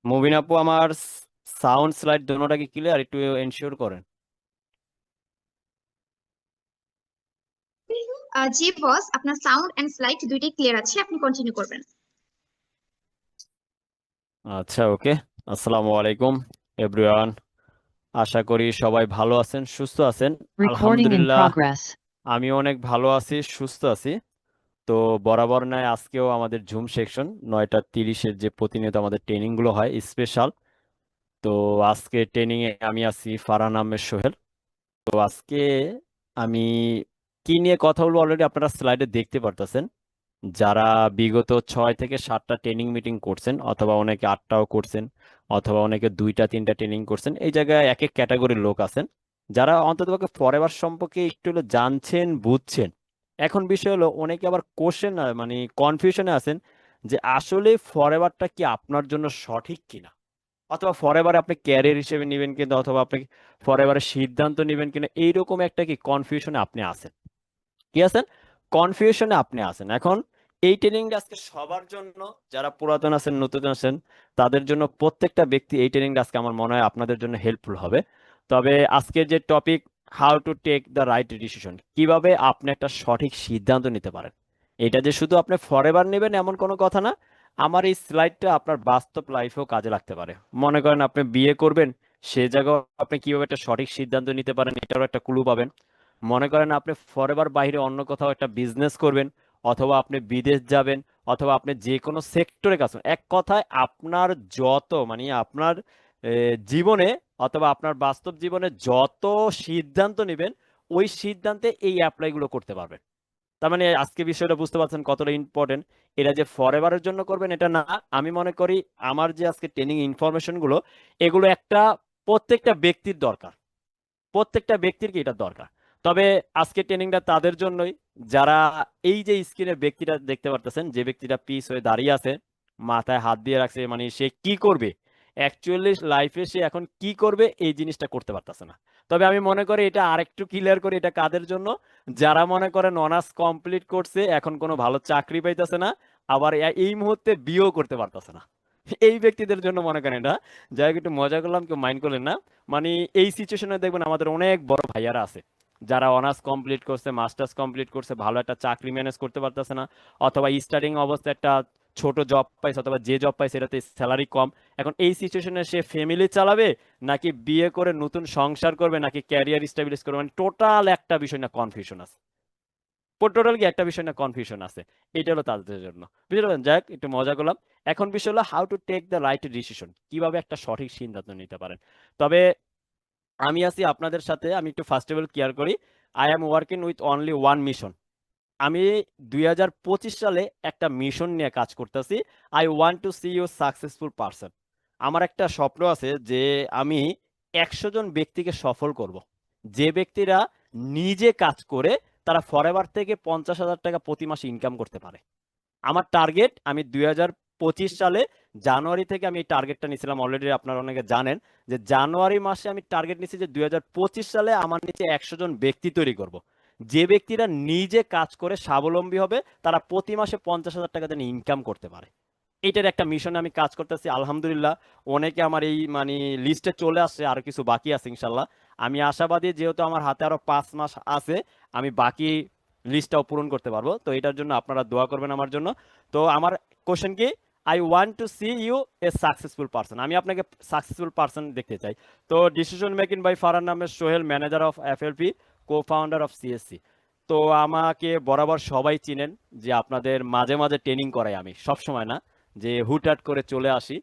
মুবিন আপু, আমার sound slide দোনোটা কি ক্লিয়ার? একটু এনশিওর করেন। জি বস, আপনার সাউন্ড এন্ড স্লাইড দুইটাই ক্লিয়ার আছে, আপনি কন্টিনিউ করবেন। আচ্ছা, ওকে। আসসালামু আলাইকুম এভরিওয়ান। আশা করি সবাই ভালো আছেন, সুস্থ আছেন। Recording in আলহামদুলিল্লাহ, progress. আমি অনেক ভালো আছি, সুস্থ আছি। তো বরাবর নয়, আজকেও আমাদের জুম সেকশন 9টা 30-এর যে প্রতিনিয়ত আমাদের ট্রেনিং গুলো হয় স্পেশাল। তো আজকে ট্রেনিং এ আমি আছি ফারহান আহমেদ সোহেল। তো আজকে আমি কি নিয়ে কথা বলবো অলরেডি আপনারা স্লাইডে দেখতে পারতেছেন। যারা বিগত 6 থেকে 7টা ট্রেনিং মিটিং করছেন, অথবা অনেকে 8টাও করছেন, অথবা অনেকে 2টা 3টা ট্রেনিং করছেন, এই জায়গায় এক এক ক্যাটাগরির লোক আছেন যারা অন্ততপক্ষে ফরএভার সম্পর্কে একটু হলো জানছেন, বুঝছেন। এখন বিষয় হলো অনেকে আবার কোশ্চেন মানে কনফিউশনে আছেন যে আসলে ফরএভারটা কি আপনার জন্য সঠিক কিনা, অথবা ফরএভার আপনি ক্যারিয়ার হিসেবে নেবেন কিনা, অথবা আপনি ফরএভারের সিদ্ধান্ত নেবেন কিনা, এইরকম একটা কি কনফিউশনে আপনি আছেন। কি আছেন? কনফিউশনে আপনি আছেন। এখন এই ট্রেনিংটা আজকে সবার জন্য, যারা পুরাতন আছেন, নতুন আছেন, তাদের জন্য, প্রত্যেকটা ব্যক্তি এই ট্রেনিংটা আজকে আমার মনে হয় আপনাদের জন্য হেল্পফুল হবে। তবে আজকের যে topic, how to take the right decision, কিভাবে আপনি একটা সঠিক সিদ্ধান্ত নিতে পারেন। এটা যে শুধু আপনি ফরএভার নেবেন এমন কোনো কথা না। আমার এই স্লাইডটা আপনার বাস্তব লাইফেও কাজে লাগতে পারে। মনে করেন আপনি বিয়ে করবেন, সে জায়গায় আপনি কিভাবে একটা সঠিক সিদ্ধান্ত নিতে পারেন এটারও একটা ক্লু পাবেন। মনে করেন আপনি ফরএভার বাইরে অন্য কোথাও একটা বিজনেস করবেন, অথবা আপনি বিদেশ যাবেন, অথবা আপনি যে কোনো সেক্টরে কাজ করবেন। এক কথায় আপনার যত মানে আপনার জীবনে, অথবা আপনার বাস্তব জীবনে যত সিদ্ধান্ত নেবেন, ওই সিদ্ধান্তে এই অ্যাপ্লাইগুলো করতে পারবেন। তার মানে আজকে বিষয়টা বুঝতে পারছেন কতটা ইম্পর্টেন্ট। এটা যে ফরএভারের জন্য করবেন এটা না। আমি মনে করি আমার যে আজকে ট্রেনিং ইনফরমেশন গুলো, এগুলো একটা প্রত্যেকটা ব্যক্তির দরকার। প্রত্যেকটা ব্যক্তির কি এটা দরকার। তবে আজকে ট্রেনিংটা তাদের জন্যই যারা, এই যে স্ক্রিনে ব্যক্তিটা দেখতে পারতেছেন, যে ব্যক্তিটা পিস হয়ে দাঁড়িয়ে আছে, মাথায় হাত দিয়ে রাখছে, মানে সে কি করবে অ্যাকচুয়ালি লাইফে, সে এখন কি করবে এই জিনিসটা করতে পারতেছে না। তবে আমি মনে করি এটা আরেকটু ক্লিয়ার করি, এটা কাদের জন্য? যারা মনে করেন অনার্স কমপ্লিট করছে, এখন কোনো ভালো চাকরি পাইতেছে না, আবার এই মুহূর্তে বিয়েও করতে পারতেছে না, এই ব্যক্তিদের জন্য মনে করেন এটা। যাই হোক, একটু মজা করলাম, কেউ মাইন্ড করলেন না। মানে এই সিচুয়েশনে দেখবেন আমাদের অনেক বড় ভাইয়ারা আছে, যারা অনার্স কমপ্লিট করছে, মাস্টার্স কমপ্লিট করছে, ভালো একটা চাকরি ম্যানেজ করতে পারতেছে না, অথবা স্টার্টিং অবস্থায় একটা ছোট জব পাইছে, অথবা যে জব পাইছে এটাতে স্যালারি কম। এখন এই সিচুয়েশনে সে ফ্যামিলি চালাবে, নাকি বিয়ে করে নতুন সংসার করবে, নাকি ক্যারিয়ার স্টাবলিশ করবে, মানে টোটাল একটা বিষয় না কনফিউশন আছে। টোটাল কি একটা বিষয় না কনফিউশন আছে। এটা হলো তাদের জন্য। বুঝতে পারলেন? যাক, একটু মজা করলাম। এখন বিষয় হলো how to take the right decision, কিভাবে একটা সঠিক সিদ্ধান্ত নিতে পারেন। তবে আমি আছি আপনাদের সাথে, আমি একটু ফার্স্ট অফ অল ক্লিয়ার করি। I am working with only one mission. আমি 2025 সালে একটা মিশন নিয়ে কাজ করতেছি। I want to see you successful person. আমার একটা স্বপ্ন আছে যে আমি 100 জন ব্যক্তিকে সফল করব, যে ব্যক্তিরা নিজে কাজ করে তারা ফরএভার থেকে 50,000 টাকা প্রতি মাসে ইনকাম করতে পারে। আমার টার্গেট, আমি 2025 সালে জানুয়ারি থেকে আমি এই টার্গেটটা নিয়েছিলাম। অলরেডি আপনারা অনেকে জানেন যে জানুয়ারি মাসে আমি টার্গেট নিয়েছি যে 2025 সালে আমার নিচে 100 জন ব্যক্তি তৈরি করব, যে ব্যক্তিরা নিজে কাজ করে স্বাবলম্বী হবে, তারা প্রতি মাসে 50,000 টাকা যেন ইনকাম করতে পারে। এটার একটা মিশনে আমি কাজ করতেছি। আলহামদুলিল্লাহ, অনেকে আমার এই মানে লিস্টে চলে আসছে, আর কিছু বাকি আছে ইনশাল্লাহ। আমি আশাবাদী, যেহেতু আমার হাতে আরো 5 মাস আছে, আমি বাকি লিস্টটাও পূরণ করতে পারবো। তো এটার জন্য আপনারা দোয়া করবেন আমার জন্য। তো আমার কোশ্চেন কি, I want to see you a successful person, আমি আপনাকে সাকসেসফুল পারসন দেখতে চাই। তো decision making by Farhan Ahmed Sohel, manager of FLP, co founder of CSC. তো আমাকে বরাবর সবাই চিনেন যে আপনাদের মাঝে মাঝে ট্রেনিং করাই, আমি সব সময় না যে হুটহাট করে চলে আসি।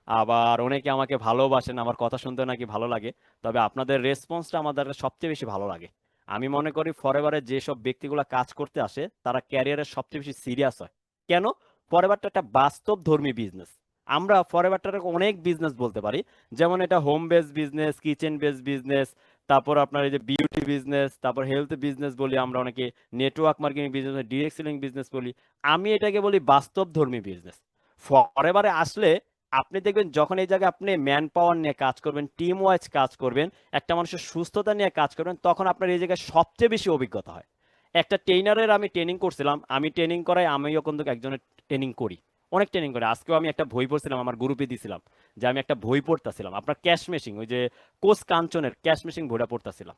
আবার অনেকে আমাকে ভালোবাসেন, আমার কথা শুনতে নাকি ভালো লাগে। তবে আপনাদের রেসপন্সটা আমাদের সবচেয়ে বেশি ভালো লাগে। আমি মনে করি ফরএভারে যেসব ব্যক্তিগুলো কাজ করতে আসে তারা ক্যারিয়ারের সবচেয়ে বেশি সিরিয়াস হয়। কেন? ফরএভারটা একটা বাস্তব ধর্মী বিজনেস। আমরা ফরএভারটাকে অনেক বিজনেস বলতে পারি, যেমন এটা home base business, kitchen base business, তারপর আপনার এই যে বিউটি বিজনেস, তারপর হেলথ বিজনেস বলি আমরা অনেকে, network marketing business, direct selling business বলি। আমি এটাকে বলি বাস্তব ধর্মী বিজনেস। ফরএভারে আসলে আপনি দেখবেন যখন এই জায়গায় আপনি ম্যান পাওয়ার নিয়ে কাজ করবেন, টিম ওয়াইজ কাজ করবেন, একটা মানুষের সুস্থতা নিয়ে কাজ করবেন, তখন আপনার এই জায়গায় সবচেয়ে বেশি অভিজ্ঞতা হয়। একটা ট্রেনারের আমি ট্রেনিং করছিলাম, আমি ট্রেনিং করাই, আমিও কিন্তু একজনের ট্রেনিং করি। অনেক ট্রেনিং করে। আজকেও আমি একটা বই পড়ছিলাম, আমার গ্রুপে দিছিলাম যে আমি একটা বই পড়তেছিলাম আপনার ক্যাশ মেশিং, ওই যে কোচ কাঞ্চনের ক্যাশ মেশিং বইটা পড়তেছিলাম।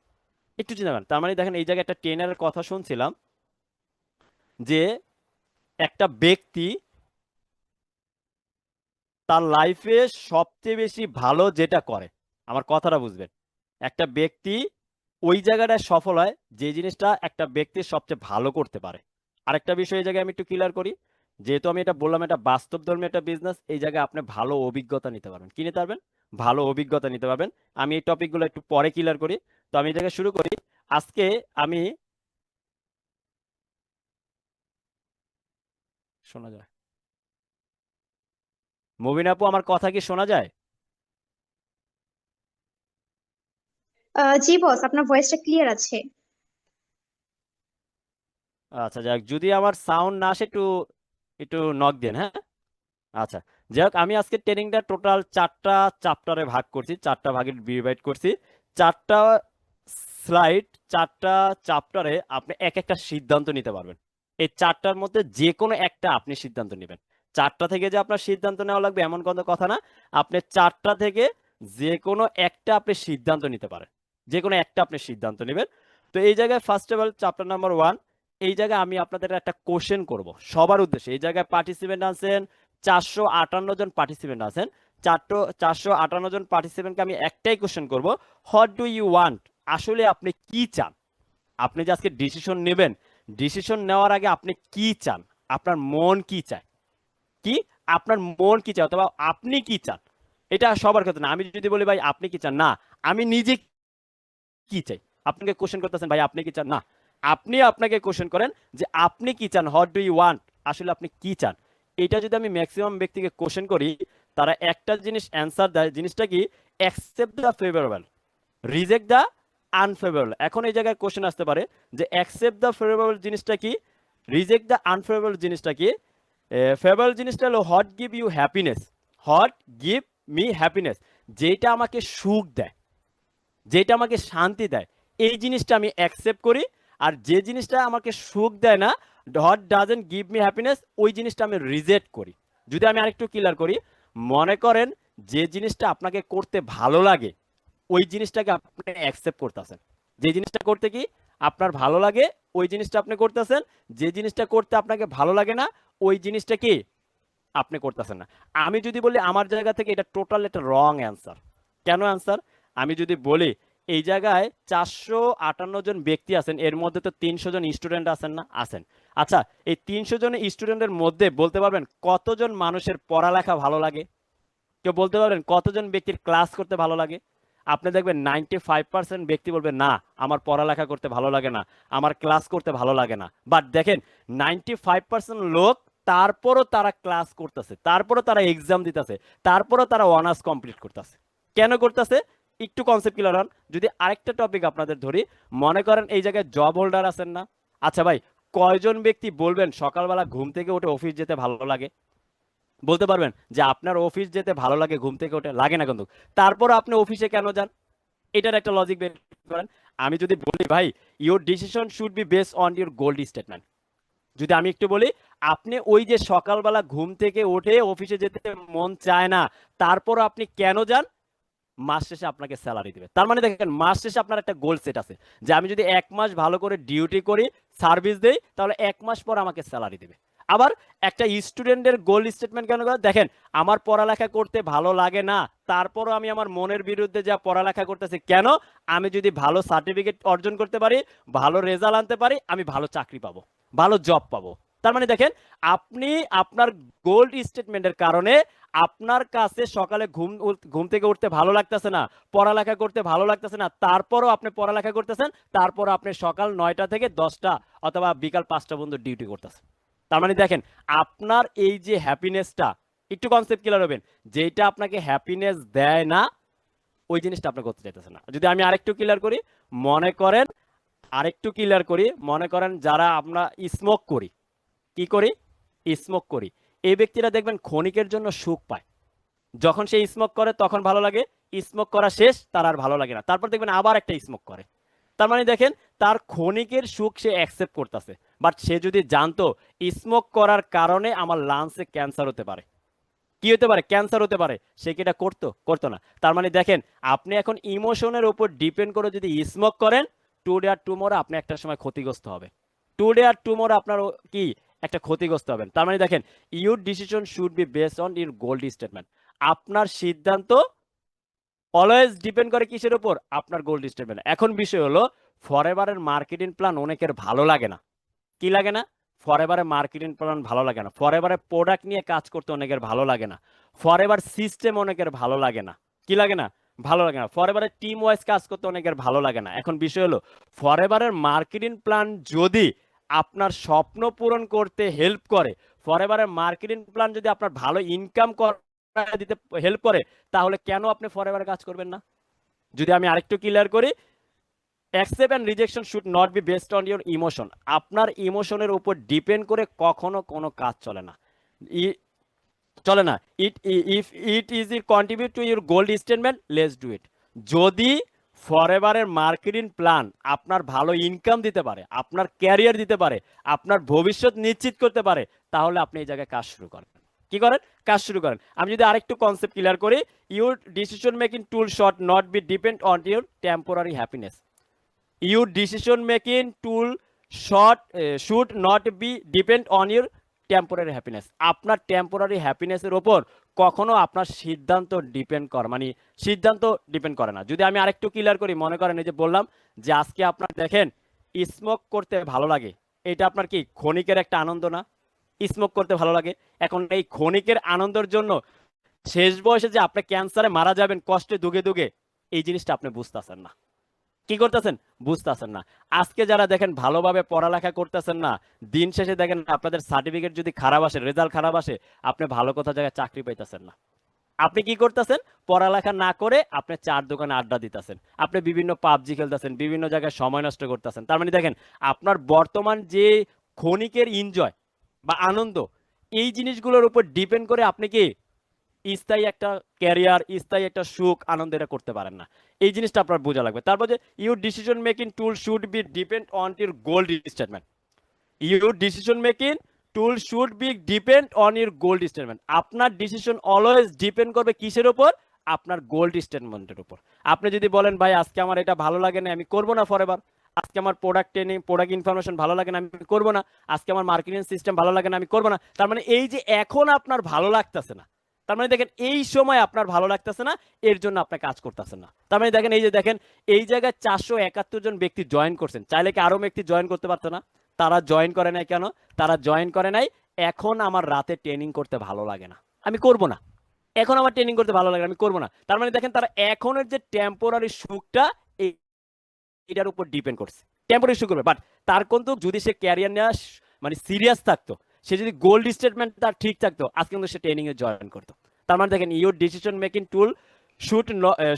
একটু চিন্তা করেন, তার মানে দেখেন এই জায়গায় একটা ট্রেনারের কথা শুনছিলাম যে একটা ব্যক্তি তার লাইফে সবচেয়ে বেশি ভালো যেটা করে, আমার কথাটা বুঝবেন, একটা ব্যক্তি ওই জায়গাটায় সফল হয় যে জিনিসটা একটা ব্যক্তি সবচেয়ে ভালো করতে পারে। আরেকটা বিষয় এই জায়গায় আমি একটু ক্লিয়ার করি, যেহেতু আমি এটা বললাম এটা বাস্তবধর্মী একটা বিজনেস, এই জায়গায় আপনি ভালো অভিজ্ঞতা নিতে পারবেন। কি নিতে পারবেন? ভালো অভিজ্ঞতা নিতে পারবেন। আমি এই টপিকগুলো একটু পরে ক্লিয়ার করি। তো আমি এই জায়গায় শুরু করি। আজকে আমি, শোনা যায় মুবিন আপু, আমার কথা কি শোনা যায়? জি বস, আপনার ভয়েসটা ক্লিয়ার আছে। আচ্ছা যাক, যদি আমার সাউন্ড না আসে একটু একটু নক দেন, হ্যাঁ। আচ্ছা, যাই হোক, আমি আজকে ট্রেনিংটা টোটাল 4টা চ্যাপ্টারে ভাগ করছি, 4টা ভাগে ডিভাইড করছি। 4টা স্লাইড, 4টা চ্যাপ্টারে আপনি এক একটা সিদ্ধান্ত নিতে পারবেন। এই 4টার মধ্যে যে কোনো একটা আপনি সিদ্ধান্ত নেবেন। 4টা থেকে যে আপনার সিদ্ধান্ত নেওয়া লাগবে এমন কোনো কথা না। আপনি 4টা থেকে যে কোনো একটা আপনি সিদ্ধান্ত নিতে পারেন, যে কোনো একটা আপনি সিদ্ধান্ত নেবেন। তো এই জায়গায় first of all chapter number 1, এই জায়গায় আমি আপনাদের একটা কোশ্চেন করব সবার উদ্দেশ্যে। এই জায়গায় পার্টিসিপেন্ট আছেন 458 জন পার্টিসিপেন্ট আছেন। 458 জন পার্টিসিপেন্টকে আমি একটাই কোশ্চেন করব, হোয়াট ডু ইউ ওয়ান্ট? আসলে আপনি কি চান? আপনি যে আজকে ডিসিশন নেবেন, ডিসিশন নেওয়ার আগে আপনি কি চান? আপনার মন কি চায়? কি আপনার মন কি চায়, অথবা আপনি কি চান? এটা সবার কথা না। আমি যদি বলি ভাই আপনি কি চান, না আমি নিজে কি চাই, আপনাকে কোশ্চেন করতেছেন ভাই আপনি কি চান, না আপনি আপনাকে কোশ্চেন করেন যে আপনি কি চান, হোয়াট ডু ইউ ওয়ান্ট, আসলে আপনি কি চান। এটা যদি আমি ম্যাক্সিমাম ব্যক্তিকে কোশ্চেন করি, তারা একটা জিনিস অ্যান্সার দেয়, জিনিসটা কি? Accept the favourable, reject the unfavourable. এখন এই জায়গায় কোশ্চেন আসতে পারে যে অ্যাকসেপ্ট দ্য ফেভারেবল জিনিসটা কি, রিজেক্ট দ্য আনফেভারেবল জিনিসটা কি। ফেভারেবল জিনিসটা হলো what give you happiness, what give me happiness, যেটা আমাকে সুখ দেয়, যেটা আমাকে শান্তি দেয়, এই জিনিসটা আমি অ্যাকসেপ্ট করি। আর যে জিনিসটা আমাকে সুখ দেয় না, what doesn't give me happiness, ওই জিনিসটা আমি রিজেক্ট করি। যদি আমি আরেকটু ক্লিয়ার করি, মনে করেন যে জিনিসটা আপনাকে করতে ভালো লাগে ওই জিনিসটাকে আপনি অ্যাকসেপ্ট করতেছেন। যে জিনিসটা করতে কি আপনার ভালো লাগে ওই জিনিসটা আপনি করতেছেন, যে জিনিসটা করতে আপনাকে ভালো লাগে না ওই জিনিসটা কি আপনি করতেছেন না। আমি যদি বলি আমার জায়গা থেকে এটা টোটাল একটা রং অ্যান্সার। কেন অ্যান্সার? আমি যদি বলি এই জায়গায় 458 জন ব্যক্তি আছেন, এর মধ্যে তো 300 জন স্টুডেন্ট আছেন, না আছেন? আচ্ছা, এই 300 জন স্টুডেন্টের মধ্যে বলতে পারবেন কতজন মানুষের পড়ালেখা ভালো লাগে? কেউ বলতে পারবেন কতজন ব্যক্তির ক্লাস করতে ভালো লাগে? আপনি দেখবেন 95% ব্যক্তি বলবে না আমার পড়ালেখা করতে ভালো লাগে না, আমার ক্লাস করতে ভালো লাগে না। বাট দেখেন 95% লোক তারপরও তারা ক্লাস করতেছে, তারপরও তারা এক্সাম দিতেছে, তারপরও তারা অনার্স কমপ্লিট করতেছে। কেন করতেছে? একটু কনসেপ্ট ক্লিয়ার হন। যদি আরেকটা টপিক আপনাদের ধরি, মনে করেন এই জায়গায় জব হোল্ডার আছেন না? আচ্ছা ভাই, কয়জন ব্যক্তি বলবেন সকালবেলা ঘুম থেকে উঠে অফিস যেতে ভালো লাগে? বলতে পারবেন যে আপনার অফিস যেতে ভালো লাগে, ঘুম থেকে উঠে লাগে না কিন্তু তারপর আপনি অফিসে কেন যান? এটার একটা লজিক বের করেন। আমি যদি বলি ভাই your decision should be based on your gold statement, যদি আমি একটু বলি আপনি ওই যে সকালবেলা ঘুম থেকে উঠে অফিসে যেতে মন চায় না, তারপর আপনি কেন যান? মাস শেষে আপনাকে স্যালারি দিবে। তার মানে দেখেন মাস শেষে আপনার একটা গোল সেট আছে যে আমি যদি 1 মাস ভালো করে ডিউটি করি, সার্ভিস দেই, তাহলে 1 মাস পর আমাকে স্যালারি দিবে। আবার একটা স্টুডেন্টের গোল স্টেটমেন্ট কেন করে? দেখেন আমার পড়ালেখা করতে ভালো লাগে না, তারপরও আমি আমার মনের বিরুদ্ধে যা পড়ালেখা করতেছি কেন? আমি যদি ভালো সার্টিফিকেট অর্জন করতে পারি, ভালো রেজাল্ট আনতে পারি, আমি ভালো চাকরি পাবো, ভালো জব পাবো। তার মানে দেখেন আপনি আপনার গোল্ড স্টেটমেন্টের কারণে আপনার কাছে সকালে ঘুম ঘুম থেকে উঠতে ভালো লাগতেছে না, পড়ালেখা করতে ভালো লাগতেছে না, তারপরও আপনি পড়ালেখা করতেছেন, তারপর আপনি সকাল 9টা থেকে 10টা অথবা বিকাল 5টা পর্যন্ত ডিউটি করতেছেন। তার মানে দেখেন আপনার এই যে হ্যাপিনেসটা, একটু কনসেপ্ট ক্লিয়ার হবেন, যেটা আপনাকে হ্যাপিনেস দেয় না ওই জিনিসটা আপনি করতে চাইতেছেন না। যদি আমি আরেকটু ক্লিয়ার করি, মনে করেন আরেকটু ক্লিয়ার করি, মনে করেন যারা আমরা স্মোক করি, কি করি? স্মোক করি। এই ব্যক্তিরা দেখবেন ক্ষণিকের জন্য সুখ পায়, যখন সে স্মোক করে তখন ভালো লাগে, স্মোক করা শেষ তার আর ভালো লাগে না, তারপর দেখবেন আবার একটা স্মোক করে। তার মানে দেখেন তার ক্ষণিকের সুখ সে অ্যাকসেপ্ট করতেছে, বাট সে যদি জানতো স্মোক করার কারণে আমার লাংসে ক্যান্সার হতে পারে, কি হতে পারে, ক্যান্সার হতে পারে, সে কি এটা করতো? করতো না। তার মানে দেখেন, আপনি এখন ইমোশনের উপর ডিপেন্ড করে যদি স্মোক করেন, টুডে আর টুমোরো আপনি একটা সময় ক্ষতিগ্রস্ত হবেন। টুডে আর টুমোরো আপনার কি একটা ক্ষতিগ্রস্ত হবেন। তার মানে দেখেন, your decision should be based on your goal statement. আপনার সিদ্ধান্ত অলওয়েজ ডিপেন্ড করে কিসের উপর? আপনার গোল স্টেটমেন্ট। এখন বিষয় হলো, ফরএভারের মার্কেটিং প্ল্যান অনেকের ভালো লাগে না। কি লাগে না? ফরএভারের মার্কেটিং প্ল্যান ভালো লাগে না, ফরএভারের প্রোডাক্ট নিয়ে কাজ করতে অনেকের ভালো লাগে না, ফরএভার সিস্টেম অনেকের ভালো লাগে না। কি লাগে না? ভালো লাগে না। ফরএভারের টিম ওয়াইজ কাজ করতে অনেকের ভালো লাগে না। এখন বিষয় হলো, ফরএভারের মার্কেটিং প্ল্যান যদি আপনার স্বপ্ন পূরণ করতে হেল্প করে, ফরএভারের মার্কেটিং প্ল্যান যদি আপনার ভালো ইনকাম দিতে হেল্প করে, তাহলে কেন আপনি ফরএভারে কাজ করবেন না? যদি আমি আরেকটু ক্লিয়ার করি, accept and rejection should not be based on your emotion. আপনার ইমোশনের উপর ডিপেন্ড করে কখনো কোনো কাজ চলে না। চলে না। It if it is it contribute to your gold statement, let's do it. যদি ফরএভারের মার্কেটিং প্ল্যান আপনার ভালো ইনকাম দিতে পারে, আপনার ক্যারিয়ার দিতে পারে, আপনার ভবিষ্যৎ নিশ্চিত করতে পারে, তাহলে আপনি এই জায়গায় কাজ শুরু করেন। কি করেন? কাজ শুরু করেন। আমি যদি আরেকটু কনসেপ্ট ক্লিয়ার করি, your decision making tool should not be depend on your temporary happiness. Your decision making tool should not be depend on your temporary happiness. আপনার টেম্পোরারি হ্যাপিনেসের ওপর কখনো আপনার সিদ্ধান্ত ডিপেন্ড করে, মানে সিদ্ধান্ত ডিপেন্ড করে না। যদি আমি আরেকটু ক্লিয়ার করি, মনে করেন এই যে বললাম যে আজকে আপনার দেখেন স্মোক করতে ভালো লাগে, এটা আপনার কি ক্ষণিকের একটা আনন্দ না? স্মোক করতে ভালো লাগে। এখন এই ক্ষণিকের আনন্দের জন্য শেষ বয়সে যে আপনি ক্যান্সারে মারা যাবেন কষ্টে দুগে দুগে, এই জিনিসটা আপনি বুঝতেছেন না। কি করতেছেন? বুঝতেছেন না। আজকে যারা দেখেন ভালোভাবে পড়ালেখা করতেছেন না, দিন শেষে দেখেন আপনাদের সার্টিফিকেট যদি খারাপ আসে, রেজাল্ট খারাপ আসে, আপনি ভালো কোথাও জায়গায় চাকরি পাইতেছেন না। আপনি কি করতেছেন? পড়ালেখা না করে আপনি চার দোকানে আড্ডা দিতেছেন, আপনি বিভিন্ন পাবজি খেলতেছেন, বিভিন্ন জায়গায় সময় নষ্ট করতেছেন। তার মানে দেখেন, আপনার বর্তমান যে ক্ষণিকের এনজয় বা আনন্দ, এই জিনিসগুলোর উপর ডিপেন্ড করে আপনি কি স্থায়ী একটা ক্যারিয়ার, স্থায়ী একটা সুখ আনন্দ এটা করতে পারেন না। এই জিনিসটা আপনার বোঝা লাগবে। তারপর যে your decision making tool should be depend on your gold statement. Your decision making tool should be depend on your gold statement. আপনার ডিসিশন অলওয়েজ ডিপেন্ড করবে কিসের উপর? আপনার গোল্ড স্টেটমেন্টের উপর। আপনি যদি বলেন ভাই আজকে আমার এটা ভালো লাগে না, আমি করবো না ফরএভার, আজকে আমার প্রোডাক্ট ট্রেনিং প্রোডাক্ট ইনফরমেশন ভালো লাগে না, আমি করবো না, আজকে আমার মার্কেটিং সিস্টেম ভালো লাগে না, আমি করবো না, তার মানে এই যে এখন আপনার ভালো লাগতেছে না, তার মানে দেখেন এই সময় আপনার ভালো লাগতেছে না, এর জন্য আপনি কাজ করতেছেন না। তার মানে দেখেন, এই যে দেখেন, এই জায়গায় 471 জন ব্যক্তি জয়েন করছেন, চাইলে কি আরো ব্যক্তি জয়েন করতে পারতো না? তারা জয়েন করে নাই কেন? তারা জয়েন করে নাই, এখন আমার রাতে ট্রেনিং করতে ভালো লাগে না, আমি করব না। এখন আমার ট্রেনিং করতে ভালো লাগে না, আমি করব না। তার মানে দেখেন, তারা এখনের যে টেম্পোরারি সুখটা, এটার উপর ডিপেন্ড করছে, টেম্পোরারি সুখ করবে। বাট তার কিন্তু যদি সে ক্যারিয়ার নেওয়া মানে সিরিয়াস থাকতো, সে যদি গোল্ড স্টেটমেন্ট তার ঠিক থাকতো, আজকে কিন্তু সে ট্রেনিং এ জয়েন করতো। তার মানে দেখেন, your decision making tool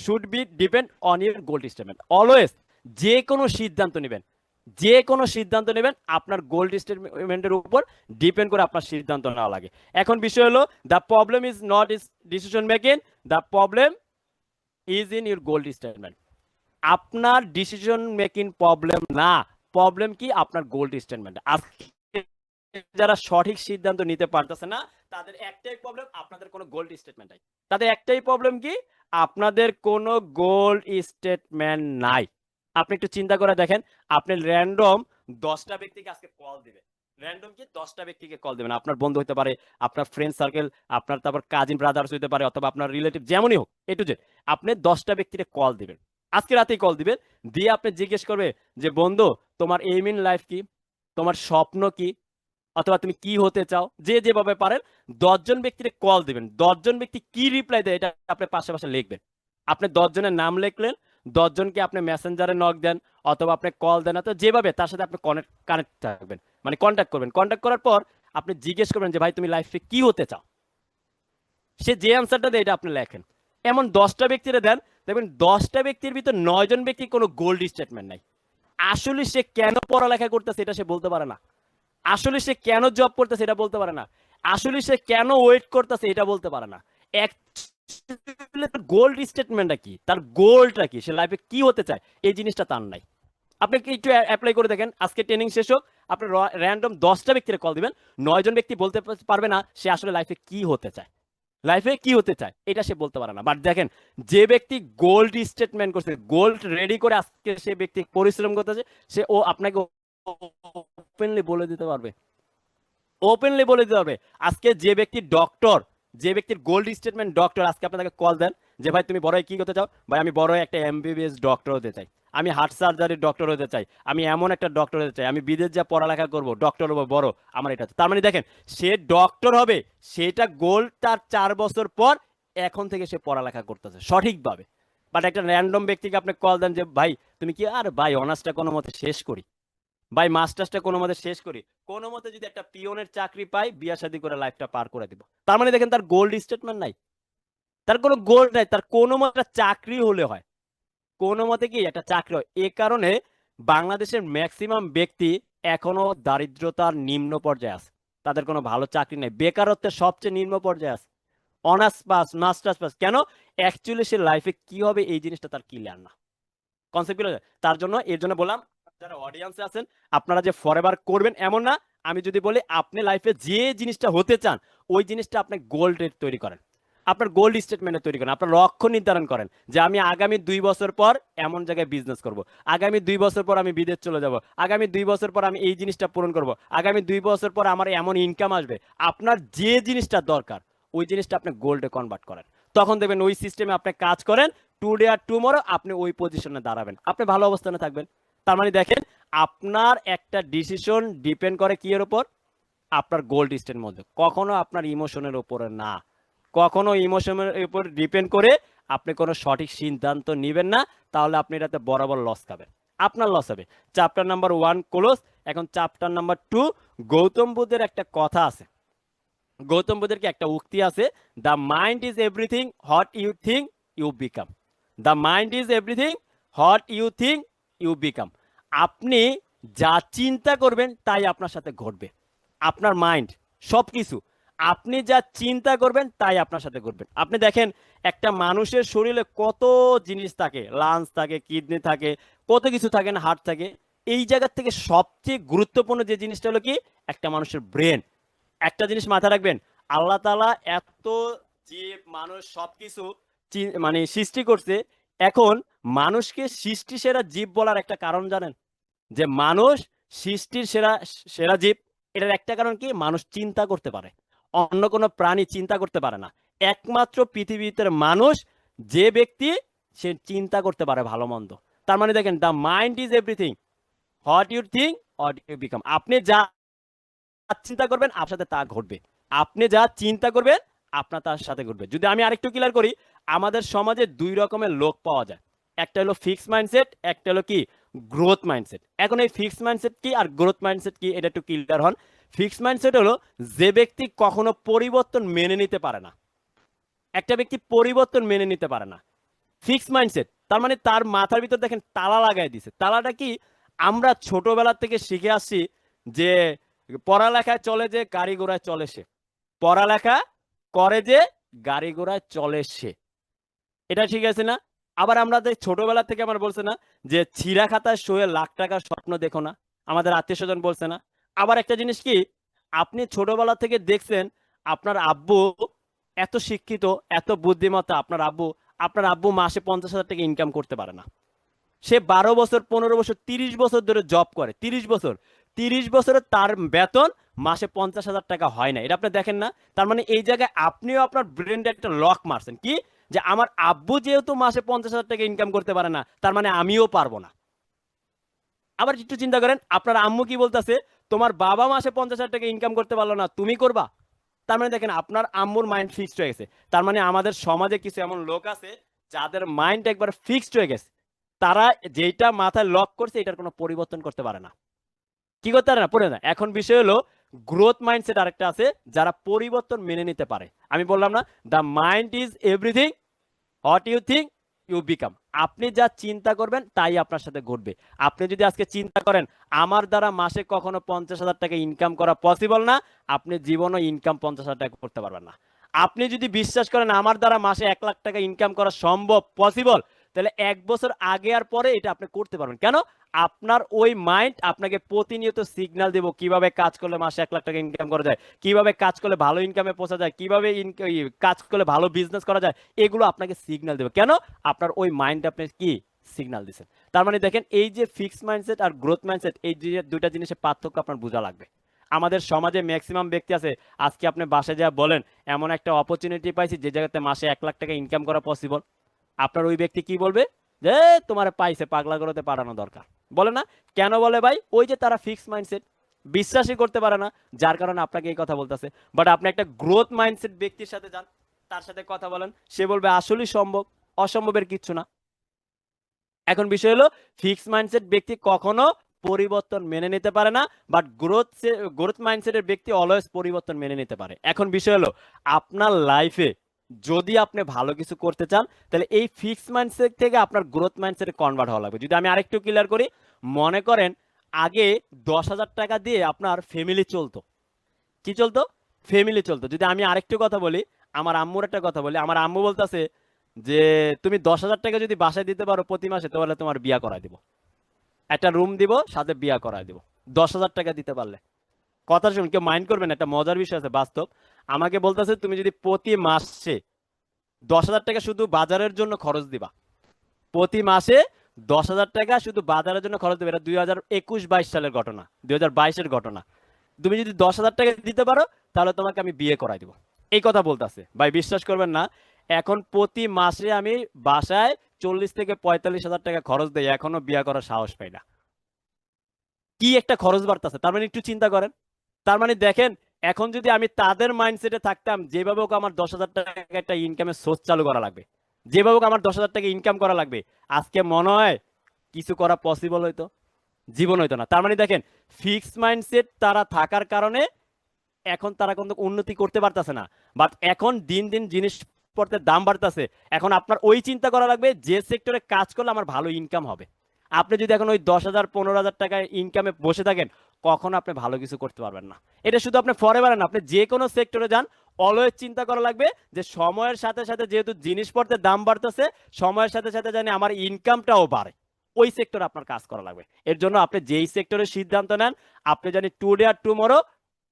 should be depend on your gold statement. Always যে কোনো সিদ্ধান্ত নেবেন, যে কোনো সিদ্ধান্ত নেবেন, আপনার গোল্ড স্টেটমেন্টের উপর ডিপেন্ড করে আপনার সিদ্ধান্ত নেওয়া লাগে। এখন বিষয় হলো, the problem is not is decision making, the problem is in your gold statement. আপনার ডিসিশন মেকিং প্রবলেম না, প্রবলেম কি? আপনার গোল্ড স্টেটমেন্ট। আজকে যারা সঠিক সিদ্ধান্ত নিতে পারতেছে না, তাদের একটাই প্রবলেম, আপনাদের কোনো গোল্ড স্টেটমেন্ট নাই। তাদের একটাই প্রবলেম কি? আপনাদের কোনো গোল্ড স্টেটমেন্ট নাই। আপনি একটু চিন্তা করে দেখেন, আপনি র্যান্ডম 10টা ব্যক্তিকে আজকে কল দিবেন, র্যান্ডম কি 10টা ব্যক্তিকে কল দিবেন, আপনার বন্ধু হতে পারে, আপনার ফ্রেন্ড সার্কেল, আপনার তারপর কাজিন ব্রাদার্স হতে পারে, অথবা আপনার রিলেটিভ, যেমনই হোক, এ টু জেড, আপনি 10টা ব্যক্তিকে কল দিবেন, আজকে রাতেই কল দিবেন। দিয়ে আপনি জিজ্ঞেস করবে যে বন্ধু, তোমার এইম ইন লাইফ কি, তোমার স্বপ্ন কি, অথবা তুমি কি হতে চাও, যে যেভাবে পারেন 10জন ব্যক্তিকে কল দিবেন। 10জন ব্যক্তি কি রিপ্লাই দেয়, এটা আপনি পাশে পাশে লিখবেন। আপনি 10জনের নাম লিখলেন, 10জনকে আপনি মেসেঞ্জারে নক দেন, অথবা আপনি কল দেন, অথবা যেভাবে তার সাথে আপনি কানেক্ট থাকবেন, মানে কন্ট্যাক্ট করবেন। কন্ট্যাক্ট করার পর আপনি জিজ্ঞেস করবেন যে ভাই তুমি লাইফে কি হতে চাও, সে যে অ্যান্সারটা দেয় এটা আপনি লেখেন। এমন 10টা ব্যক্তিরে দেন, দেখবেন 10টা ব্যক্তির ভিতর 9জন ব্যক্তি কোনো গোল্ড স্টেটমেন্ট নাই। আসলে সে কেন পড়ালেখা করতেছে এটা সে বলতে পারে না, আসলে সে কেন জব করতেছে এটা বলতে পারে না, আসলে সে কেন ওয়েট করতেছে এটা বলতে পারে না। গোল্ড স্টেটমেন্টটা কি, তার গোলটা কি, সে লাইফে কি হতে চায়, এই জিনিসটা তার নাই। আপনি কি একটু অ্যাপ্লাই করে দেখেন, আজকে ট্রেনিং শেষ হোক, আপনি র্যান্ডম 10টা ব্যক্তির কল দিবেন, 9জন ব্যক্তি বলতে পারবে না সে আসলে লাইফে কি হতে চায়। লাইফে কি হতে চায় এটা সে বলতে পারে না। বাট দেখেন, যে ব্যক্তি গোল্ড স্টেটমেন্ট করছে, গোল্ড রেডি করে আজকে সে ব্যক্তি পরিশ্রম করতেছে, সে ও আপনাকে ওপেনলি বলে দিতে পারবে, ওপেনলি বলে দিতে পারবে। আজকে যে ব্যক্তি ডক্টর, যে ব্যক্তির গোল্ড স্টেটমেন্ট ডক্টর, আজকে আপনাকে কল দেন যে ভাই তুমি বড় হয়ে কি করতে চাও, ভাই আমি বড় হয়ে একটা এমবিবিএস ডক্টর হতে চাই, আমি হার্ট সার্জারির ডক্টর হতে চাই, আমি এমন একটা ডক্টর হতে চাই, আমি বিদেশ যা পড়ালেখা করব, ডক্টর হবো বড়, আমার এটা। তার মানে দেখেন, সে ডক্টর হবে, সেটা গোল তার 4 বছর পর, এখন থেকে সে পড়ালেখা করতেছে সঠিকভাবে। বাট একটা র্যান্ডম ব্যক্তিকে আপনি কল দেন যে ভাই তুমি কি, আর ভাই অনার্সটা কোনো মতে শেষ করি, ভাই মাস্টার্সটা কোনো মতে শেষ করি, কোনো মতে যদি একটা পিওনের চাকরি পাই, বিয়া শাদী করে লাইফটা পার করে দিব। তার মানে দেখেন, তার গোল্ড স্টেটমেন্ট নাই, তার কোনো গোল্ড নাই, তার কোনো মতে একটা চাকরি হলে হয়, কোনো মতে কি একটা চাকরি হয়। এ কারণে বাংলাদেশের ম্যাক্সিমাম ব্যক্তি এখনো দারিদ্রতার নিম্ন পর্যায়ে আছে, তাদের কোনো ভালো চাকরি নেই, বেকারত্বের সবচেয়ে নিম্ন পর্যায়ে আছে। অনার্স পাস, মাস্টার্স পাস, কেন? অ্যাকচুয়ালি সে লাইফে কি হবে এই জিনিসটা তার ক্লিয়ার না, কনসেপ্ট গুলো। তার জন্য, এর জন্য বললাম, যারা অডিয়েন্সে আছেন, আপনারা যে ফরএভার করবেন এমন না। আমি যদি বলি আপনি লাইফে যে জিনিসটা হতে চান, ওই জিনিসটা আপনি গোল্ডের তৈরি করেন, আপনার গোল্ড স্টেটমেন্টে তৈরি করেন, আপনার লক্ষ্য নির্ধারণ করেন যে আমি আগামী 2 বছর পর এমন জায়গায় বিজনেস করব, আগামী 2 বছর পর আমি বিদেশ চলে যাব, আগামী 2 বছর পর আমি এই জিনিসটা পূরণ করব, আগামী 2 বছর পর আমার এমন ইনকাম আসবে। আপনার যে জিনিসটা দরকার, ওই জিনিসটা আপনি গোল্ডে কনভার্ট করেন, তখন দেখবেন ওই সিস্টেমে আপনি কাজ করেন, টুডে আর টুমরো আপনি ওই পজিশনে দাঁড়াবেন, আপনি ভালো অবস্থানে থাকবেন। তার মানে দেখেন, আপনার একটা ডিসিশন ডিপেন্ড করে কি এর উপর, আপনার গোল্ড স্টেটের মধ্যে, কখনো আপনার ইমোশনের উপরে না, কখনো ইমোশনের উপর ডিপেন্ড করে আপনি কোনো সঠিক সিদ্ধান্ত নেবেন না, তাহলে আপনি এটাতে বরাবর লস খাবেন, আপনার লস হবে। Chapter number 1 close. এখন চ্যাপ্টার নাম্বার 2, গৌতম বুদ্ধের একটা কথা আছে, গৌতম বুদ্ধের কি একটা উক্তি আছে, the mind is everything what you think you become, the mind is everything what you think you become. আপনি যা চিন্তা করবেন তাই আপনার সাথে ঘটবে, আপনার মাইন্ড সবকিছু, আপনি যা চিন্তা করবেন তাই আপনার সাথে ঘটবে। আপনি দেখেন, একটা মানুষের শরীরে কত জিনিস থাকে, লাংস থাকে, কিডনি থাকে, কত কিছু থাকে না, হার্ট থাকে। এই জায়গা থেকে সবচেয়ে গুরুত্বপূর্ণ যে জিনিসটা হলো কি, একটা মানুষের ব্রেন। একটা জিনিস মাথায় রাখবেন, আল্লাহ তাআলা এত জীব মানুষ সবকিছু মানে সৃষ্টি করছে। এখন মানুষকে সৃষ্টি সেরা জীব বলার একটা কারণ জানেন, যে মানুষ সৃষ্টির সেরা সেরা জীব, এটার একটা কারণ কি, মানুষ চিন্তা করতে পারে, অন্য কোনো প্রাণী চিন্তা করতে পারে না। একমাত্র পৃথিবীতে মানুষ যে ব্যক্তি, সে চিন্তা করতে পারে ভালো মন্দ। তার মানে দেখেন, the mind is everything what you think what you become. আপনি যা চিন্তা করবেন আপনার সাথে তা ঘটবে, আপনি যা চিন্তা করবেন আপনার তার সাথে ঘটবে। যদি আমি আরেকটু ক্লিয়ার করি, আমাদের সমাজে 2 রকমের লোক পাওয়া যায়, একটা হলো ফিক্স মাইন্ডসেট, একটা হলো কি গ্রোথ মাইন্ডসেট। এখন এই ফিক্স মাইন্ডসেট কি আর গ্রোথ মাইন্ডসেট কি, এটা একটু ক্লিয়ার হন। ফিক্স মাইন্ডসেট হলো যে ব্যক্তি কখনো পরিবর্তন মেনে নিতে পারে না, একটা ব্যক্তি পরিবর্তন মেনে নিতে পারে না, ফিক্স মাইন্ডসেট। তার মানে তার মাথার ভিতর দেখেন তালা লাগাই দিছে। তালাটা কি, আমরা ছোটবেলা থেকে শিখে আসছি যে পড়ালেখায় চলে যে গাড়ি ঘোড়ায় চলে সে, পড়ালেখা করে যে গাড়ি ঘোড়ায় চলে সে, এটা ঠিক আছে না? আবার আমরা ছোটবেলা থেকে আমার বলছে না যে ছিঁড়া খাতায় শুয়ে লাখ টাকার স্বপ্ন দেখো না, আমাদের আত্মীয় স্বজন বলছে না? আবার একটা জিনিস কি, আপনি ছোটবেলা থেকে দেখছেন আপনার আব্বু এত শিক্ষিত, এত বুদ্ধিমত্তা, আপনার আব্বু মাসে 50,000 টাকা ইনকাম করতে পারে না, সে 12 বছর, 15 বছর, 30 বছর ধরে জব করে, 30 বছর, 30 বছরে তার বেতন মাসে 50,000 টাকা হয় না, এটা আপনি দেখেন না? তার মানে এই জায়গায় আপনিও আপনার ব্রেনটা একটা লক মারছেন কি, যে আমার আব্বু যেহেতু মাসে 50,000 টাকা ইনকাম করতে পারে না, তার মানে আমিও পারবো না। আবার একটু চিন্তা করেন, আপনার আম্মু কি বলতেছে, তোমার বাবা মাসে 50,000 টাকা ইনকাম করতে পারলো না, তুমি করবা? তার মানে দেখেন, আপনার আম্মুর মাইন্ড ফিক্সড হয়ে গেছে। তার মানে আমাদের সমাজে কিছু এমন লোক আছে যাদের মাইন্ড একবার ফিক্সড হয়ে গেছে, তারা যেটা মাথায় লক করছে এটার কোনো পরিবর্তন করতে পারে না, কি করতে পারে না, পড়ে না। এখন বিষয় হলো গ্রোথ মাইন্ডসেট আরেকটা আছে, যারা পরিবর্তন মেনে নিতে পারে। আমি বললাম না, the mind is everything what you think you become. আপনি যা চিন্তা করবেন তাই আপনার সাথে ঘটবে। আপনি যদি আজকে চিন্তা করেন আমার দ্বারা মাসে কখনো 50,000 টাকা ইনকাম করা পসিবল না, আপনি জীবনও ইনকাম 50,000 টাকা করতে পারবেন না। আপনি যদি বিশ্বাস করেন আমার দ্বারা মাসে 1 লাখ টাকা ইনকাম করা সম্ভব, পসিবল, তাহলে 1 বছর আগে আর পরে এটা আপনি করতে পারবেন। কেন? আপনার ওই মাইন্ড আপনাকে প্রতিনিয়ত সিগন্যাল দেব কিভাবে কাজ করলে মাসে 1 লাখ টাকা ইনকাম করা যায়, কিভাবে কাজ করলে ভালো ইনকামে পৌঁছা যায়, কিভাবে কাজ করলে ভালো বিজনেস করা যায়, এগুলো আপনাকে সিগন্যাল দেবে। কেন? আপনার ওই মাইন্ড আপনি কি সিগন্যাল দিচ্ছেন। তার মানে দেখেন, এই যে ফিক্সড মাইন্ডসেট আর গ্রোথ মাইন্ডসেট, এই যে দুইটা জিনিসের পার্থক্য আপনার বোঝা লাগবে। আমাদের সমাজে ম্যাক্সিমাম ব্যক্তি আছে, আজকে আপনি বাসায় যা বলেন এমন একটা অপরচুনিটি পাইছি যে জায়গাতে মাসে 1 লাখ টাকা ইনকাম করা পসিবল, আপনার ওই ব্যক্তি কি বলবে? যে তোমার পাইছে, পাগলা করতে পাঠানো দরকার, বলে না? কেন বলে ভাই? ওই যে তারা ফিক্স মাইন্ডসেট, বিশ্বাসই করতে পারে না, যার কারণে আপনাকে এই কথা বলতেছে। বাট আপনি একটা গ্রোথ মাইন্ডসেট ব্যক্তির সাথে যান, তার সাথে কথা বলেন, সে বলবে আসলেই সম্ভব, অসম্ভবের কিচ্ছু না। এখন বিষয় হলো, ফিক্স মাইন্ডসেট ব্যক্তি কখনো পরিবর্তন মেনে নিতে পারে না, বাট গ্রোথ মাইন্ডসেটের ব্যক্তি অলওয়েজ পরিবর্তন মেনে নিতে পারে। এখন বিষয় হলো, আপনার লাইফে যদি আপনি ভালো কিছু করতে চান, তাহলে এই ফিক্স মাইন্ডসেট থেকে আপনার গ্রোথ মাইন্ডসেটে কনভার্ট হওয়া লাগবে। যদি আমি আরেকটু ক্লিয়ার করি, মনে করেন আগে 10,000 টাকা দিয়ে আপনার ফ্যামিলি চলতো। কি চলতো? ফ্যামিলি চলতো। যদি আমি আরেকটু কথা বলি, আমার আম্মুর একটা কথা বলি, আমার আম্মু বলতেছে যে তুমি 10,000 টাকা যদি বাসায় দিতে পারো প্রতি মাসে, তাহলে তোমার বিয়া করায় দিব, একটা রুম দিব, সাথে বিয়া করায় দিব, 10,000 টাকা দিতে পারলে। কথা শুন, কেউ মাইন্ড করবেন, একটা মজার বিষয় আছে বাস্তব। আমাকে বলতেছে তুমি যদি প্রতি মাসে 10,000 টাকা শুধু বাজারের জন্য খরচ দিবা, প্রতি মাসে 10,000 টাকা শুধু বাজারের জন্য খরচ দেবে, এটা 2021-22 সালের ঘটনা, 2022-এর ঘটনা। তুমি যদি 10,000 টাকা দিতে পারো, তাহলে তোমাকে আমি বিয়ে করাই দিব, এই কথা বলতেছে। ভাই বিশ্বাস করবেন না, এখন প্রতি মাসে আমি বাসায় 40,000 থেকে 45,000 টাকা খরচ দেই, এখনো বিয়ে করার সাহস পাই না। কি একটা খরচ বাড়তেছে, তার মানে একটু চিন্তা করেন। তার মানে দেখেন, এখন যদি আমি তাদের মাইন্ডসেটে থাকতাম, যেভাবে হোক আমার 10,000 টাকা একটা ইনকামের সোর্স চালু করা লাগবে, যেভাবে হোক আমার 10,000 টাকা ইনকাম করা লাগবে, আজকে মনে হয় কিছু করা পসিবল হইতো? জীবন হইতো না। তার মানে দেখেন, ফিক্সড মাইন্ডসেট তারা থাকার কারণে এখন তারা কোনো উন্নতি করতে পারতেছে না। বাট এখন দিন দিন জিনিসপত্রের দাম বাড়তেছে, এখন আপনার ওই চিন্তা করা লাগবে যে সেক্টরে কাজ করলে আমার ভালো ইনকাম হবে। আপনি যদি এখন ওই 10,000 15,000 টাকায় ইনকামে বসে থাকেন, কখনো আপনি ভালো কিছু করতে পারবেন না। এটা শুধু আপনি ফরএভার না, আপনি যে কোনো সেক্টরে যান, অলওয়েজ চিন্তা করা লাগবে যে সময়ের সাথে সাথে যেহেতু জিনিসপত্রের দাম বাড়তেছে, সময়ের সাথে সাথে জানি আমার ইনকামটাও বাড়ে, ওই সেক্টরে আপনার কাজ করা লাগবে। এর জন্য আপনি যেই সেক্টরের সিদ্ধান্ত নেন, আপনি জানি টুডে আর টুমরো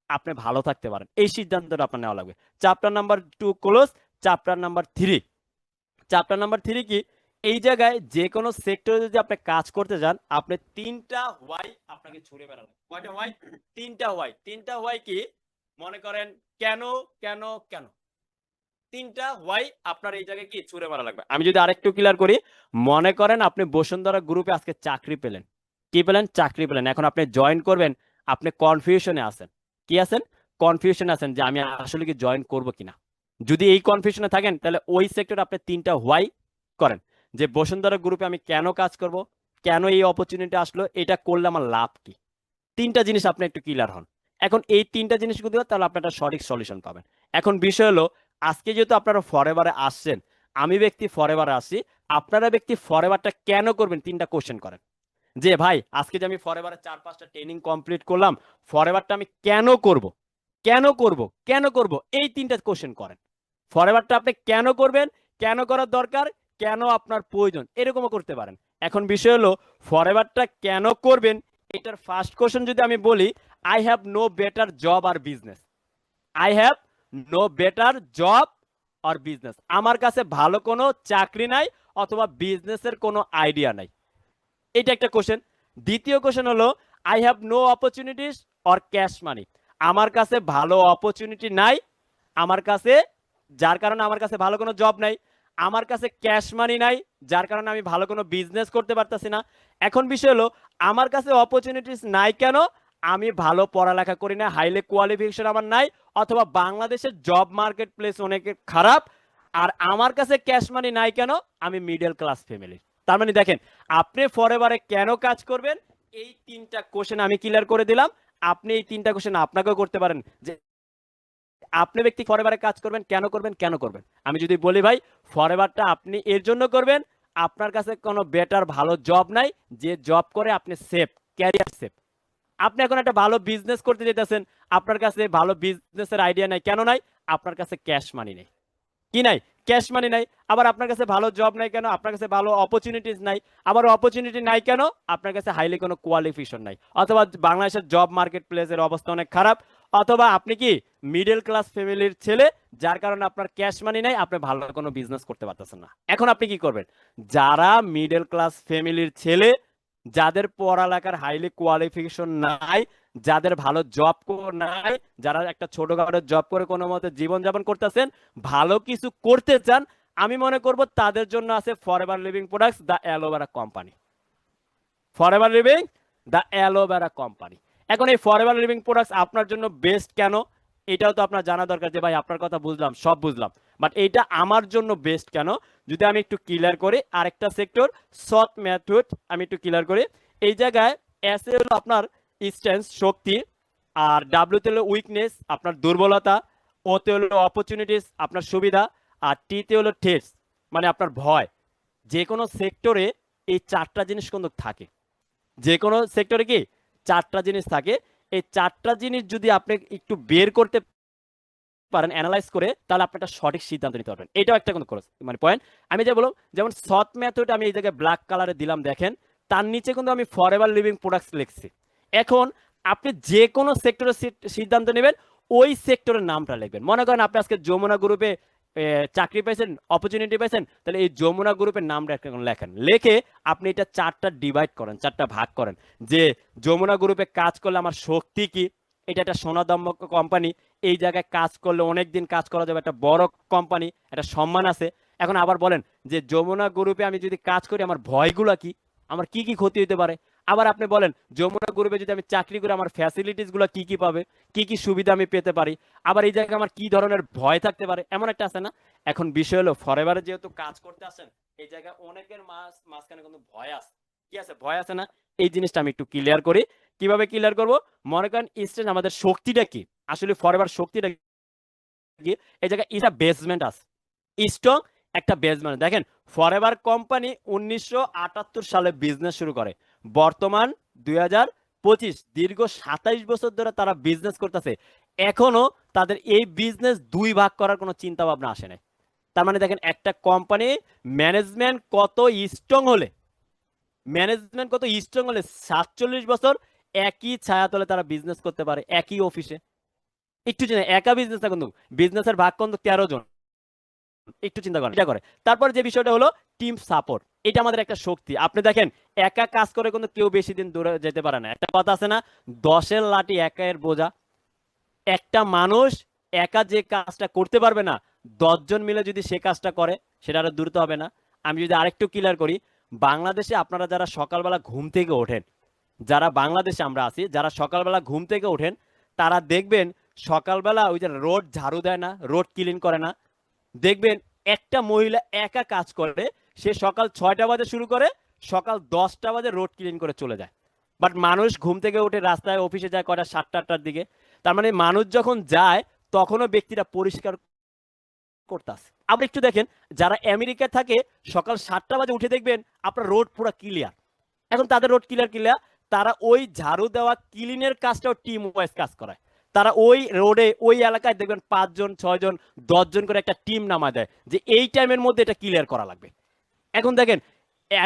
আপনি ভালো থাকতে পারেন, এই সিদ্ধান্তটা আপনার নেওয়া লাগবে। Chapter number 2 close. Chapter number 3, chapter number 3 কি? এই জায়গায় যে কোনো সেক্টরে যদি আপনি কাজ করতে যান, আপনি 3টা ওয়াই আপনাকে ছুড়ে বেড়ানো। কয়টা ওয়াই? 3টা ওয়াই। 3টা ওয়াই কি? মনে করেন কেন, কেন, কেন, 3টা ওয়াই আপনার এই জায়গায় কি ছুড়ে মারা লাগবে। আমি যদি আরেকটু ক্লিয়ার করি, মনে করেন আপনি বসুন্ধরা গ্রুপে আজকে চাকরি পেলেন। কি পেলেন? চাকরি পেলেন। এখন আপনি জয়েন করবেন, আপনি কনফিউশনে আছেন। কি আছেন? কনফিউশন আছেন যে আমি আসলে কি জয়েন করব কিনা। যদি এই কনফিউশনে থাকেন, তাহলে ওই সেক্টরে আপনি 3টা হোয়াই করেন, যে বসুন্ধরা গ্রুপে আমি কেন কাজ করব, কেন এই অপরচুনিটি আসলো, এটা করলে আমার লাভ কি। 3টা জিনিস আপনি একটু ক্লিয়ার হন। এখন এই 3টা জিনিস যদি হয়, তাহলে আপনি একটা সঠিক সলিউশন পাবেন। এখন বিষয় হলো, আজকে যেহেতু আপনারা ফরএভারে আসছেন, আমি ব্যক্তি ফরএভারে আসছি, আপনারা ব্যক্তি ফরএভারটা কেন করবেন 3টা কোশ্চেন করেন। যে ভাই আজকে যে আমি ফরএভারে 4-5টা ট্রেনিং কমপ্লিট করলাম, ফরএভারটা আমি কেন করব, কেন করব, কেন করব, এই 3টা কোশ্চেন করেন। ফরএভারটা আপনি কেন করবেন, কেন করার দরকার, কেন আপনার প্রয়োজন, এরকমও করতে পারেন। এখন বিষয় হলো, ফরএভারটা কেন করবেন, এটার ফার্স্ট কোশ্চেন যদি আমি বলি, I have no better job আর business. I have no better job আর বিজনেস, আমার কাছে ভালো কোনো চাকরি নাই অথবা বিজনেসের কোনো আইডিয়া নাই। এটা একটা কোশ্চেন। দ্বিতীয় কোশ্চেন হলো, I have no opportunities or cash money. আমার কাছে ভালো অপরচুনিটি নাই, আমার কাছে, যার কারণে আমার কাছে ভালো কোনো জব নাই। আমার কাছে ক্যাশ মানি নাই, যার কারণে আমি ভালো কোনো বিজনেস করতে পারতাছি না। এখন বিষয় হলো, আমার কাছে অপরচুনিটিস নাই কেন? আমি ভালো পড়ালেখা করি না, হাইলি কোয়ালিফিকেশন আমার নাই, অথবা বাংলাদেশের জব মার্কেট প্লেস অনেক খারাপ। আর আমার কাছে ক্যাশ মানি নাই কেন? আমি মিডল ক্লাস ফ্যামিলি। তার মানে দেখেন, আপনি ফরএভারে কেন কাজ করবেন, এই 3টা কোশ্চেন আমি ক্লিয়ার করে দিলাম। আপনি এই 3টা কোশ্চেন আপনাকেও করতে পারেন, যে আপনি ব্যক্তি ফরএভারে কাজ করবেন, কেন করবেন, কেন করবেন। আমি যদি বলি ভাই, ফরএভারটা আপনি এর জন্য করবেন, আপনার কাছে কোনো বেটার ভালো জব নাই, যে জব করে আপনি সেফ, ক্যারিয়ার সেফ। আপনি এখন একটা ভালো বিজনেস করতে যেতেছেন, আপনার কাছে ভালো বিজনেসের আইডিয়া নাই, কেন নাই? আপনার কাছে ক্যাশ মানি নেই। কি নাই? ক্যাশ মানি নাই, আবার আপনার কাছে ভালো জব নাই কেন, আপনার কাছে ভালো অপরচুনিটিস নাই, আবার অপরচুনিটি নাই কেন, আপনার কাছে হাইলি কোনো কোয়ালিফিকেশন নাই, অথবা বাংলাদেশের জব মার্কেট প্লেসের অবস্থা অনেক খারাপ, অথবা আপনি কি মিডল ক্লাস ফ্যামিলির ছেলে, যার কারণে আপনার ক্যাশ মানি নাই, আপনি ভালো কোনো বিজনেস করতে পারতেছেন না। এখন আপনি কি করবেন? যারা মিডল ক্লাস ফ্যামিলির ছেলে, যাদের পড়ালেখার হাইলি কোয়ালিফিকেশন নাই, যাদের ভালো জব নাই, যারা একটা ছোটখাটো জব করে কোনো মতে জীবনযাপন করতেছেন, ভালো কিছু করতে চান, আমি মনে করব তাদের জন্য আছে forever living products the aloe vera company. Forever living the aloe vera company. এখন এই ফরএভার লিভিং প্রোডাক্টস আপনার জন্য বেস্ট কেন, এটাও তো আপনার জানা দরকার। যে ভাই আপনার কথা বুঝলাম, সব বুঝলাম, বাট এইটা আমার জন্য বেস্ট কেন, যদি আমি একটু ক্লিয়ার করি। আরেকটা সেক্টর সৎ মেথড আমি একটু ক্লিয়ার করি। এই জায়গায় এস এ হলো আপনার স্ট্রেংথ শক্তি, আর ডাব্লিউ তে হলো উইকনেস আপনার দুর্বলতা, ও তে হলো অপরচুনিটিস আপনার সুবিধা, আর টি তে হলো থ্রেটস মানে আপনার ভয়। যে কোনো সেক্টরে এই চারটা জিনিস কিন্তু থাকে। যে কোনো সেক্টরে কি চারটা জিনিস থাকে। এই চারটা জিনিস যদি আপনি একটু বের করতে পারেন অ্যানালাইজ করে, তাহলে আপনি একটা সঠিক সিদ্ধান্ত নিতে পারবেন। এটাও একটা কিন্তু মানে পয়েন্ট। আমি যে বললাম, যেমন সৎ মেথড আমি এই জায়গায় ব্ল্যাক কালারে দিলাম, দেখেন তার নিচে কিন্তু আমি ফরএভার লিভিং প্রোডাক্টস লিখছি। এখন আপনি যে কোনো সেক্টরে সিদ্ধান্ত নেবেন, ওই সেক্টরের নামটা লিখবেন। মনে করেন আপনি আজকে যমুনা গ্রুপে চাকরি পাইছেন, অপরচুনিটি পাইছেন, তাহলে এই যমুনা গ্রুপের নামটা একটা লেখেন। লিখে আপনি এটা চারটা ডিভাইড করেন, চারটা ভাগ করেন, যে যমুনা গ্রুপে কাজ করলে আমার শক্তি কি, এটা একটা সোনাদাম্য কোম্পানি, এই জায়গায় কাজ করলে অনেক দিন কাজ করা যাবে, একটা বড় কোম্পানি, একটা সম্মান আছে। এখন আবার বলেন যে যমুনা গ্রুপে আমি যদি কাজ করি আমার ভয়গুলা কি, আমার কি কি ক্ষতি হতে পারে। আবার আপনি বলেন যমুনা গ্রুপে যদি আমি চাকরি করি আমার ফ্যাসিলিটিস গুলো কি কি পাবে, কি কি সুবিধা আমি পেতে পারি, আবার এই জায়গায় আমার কি ধরনের ভয় থাকতে পারে, এমন একটা আছে না। এখন বিষয় হলো ফরএভারে যেহেতু কাজ করতে আসেন, এই জায়গায় অনেকের মাঝখানে কিন্তু ভয় আছে। কি আছে? ভয় আছে না? এই জিনিসটা আমি একটু ক্লিয়ার করি। কিভাবে ক্লিয়ার করব? মনে করেন স্ট্রেংথ আমাদের শক্তিটা কি, আসলে ফরএভার শক্তিটা কি, এই জায়গায় এটা বেসমেন্ট আছে, স্ট্রং একটা বেসমেন্ট। দেখেন ফরএভার কোম্পানি 1978 সালে বিজনেস শুরু করে, বর্তমান 2025, দীর্ঘ 27 বছর ধরে তারা বিজনেস করতেছে। এখনো তাদের এই বিজনেস দুই ভাগ করার কোনো চিন্তা ভাবনা আসে নাই। তার মানে দেখেন একটা কোম্পানি ম্যানেজমেন্ট কত স্ট্রং হলে, ম্যানেজমেন্ট কত স্ট্রং হলে 47 বছর একই ছায়াতলে তারা বিজনেস করতে পারে, একই অফিসে। একটু চিন্তা, একা বিজনেস না কিন্তু, বিজনেসের ভাগ কিন্তু 13 জন। একটু চিন্তা করেন, এটা করে। তারপর যে বিষয়টা হলো টিম সাপোর্ট, এটা আমাদের একটা শক্তি। আপনি দেখেন একা কাজ করে কিন্তু কেউ বেশি দিন দূরে যেতে পারে না। একটা কথা আছে না, 10-এর লাঠি একের বোঝা। একটা মানুষ একা যে কাজটা করতে পারবে না, 10 জন মিলে যদি সে কাজটা করে, সেটা আরো দ্রুত হবে না। আমি যদি আরেকটু ক্লিয়ার করি, বাংলাদেশে আপনারা যারা সকালবেলা ঘুম থেকে ওঠেন, যারা বাংলাদেশে আমরা আছি, যারা সকালবেলা ঘুম থেকে ওঠেন, তারা দেখবেন সকালবেলা ওই যে রোড ঝাড়ু দেয় না, রোড ক্লিন করে না, দেখবেন একটা মহিলা একা কাজ করে, সে সকাল 6টা বাজে শুরু করে, সকাল 10টা বাজে রোড ক্লিন করে চলে যায়। বাট মানুষ ঘুম থেকে উঠে রাস্তায় অফিসে যায় কয়টা, 7টা 8টার দিকে। তার মানে মানুষ যখন যায়, তখনও ব্যক্তিরা পরিষ্কার করতেছে। আপনি একটু দেখেন, যারা আমেরিকায় থাকে, সকাল 7টা বাজে উঠে দেখবেন আপনার রোড পুরো ক্লিয়ার। এখন তাদের রোড ক্লিয়ার ক্লিয়ার, তারা ওই ঝাড়ু দেওয়া ক্লিনের কাজটাও টিম ওয়াইজ কাজ করায়। তারা ওই রোডে ওই এলাকায় দেখবেন 5 জন 6 জন 10 জন করে একটা টিম নামা দেয়, যে এই টাইমের মধ্যে এটা ক্লিয়ার করা লাগবে। এখন দেখেন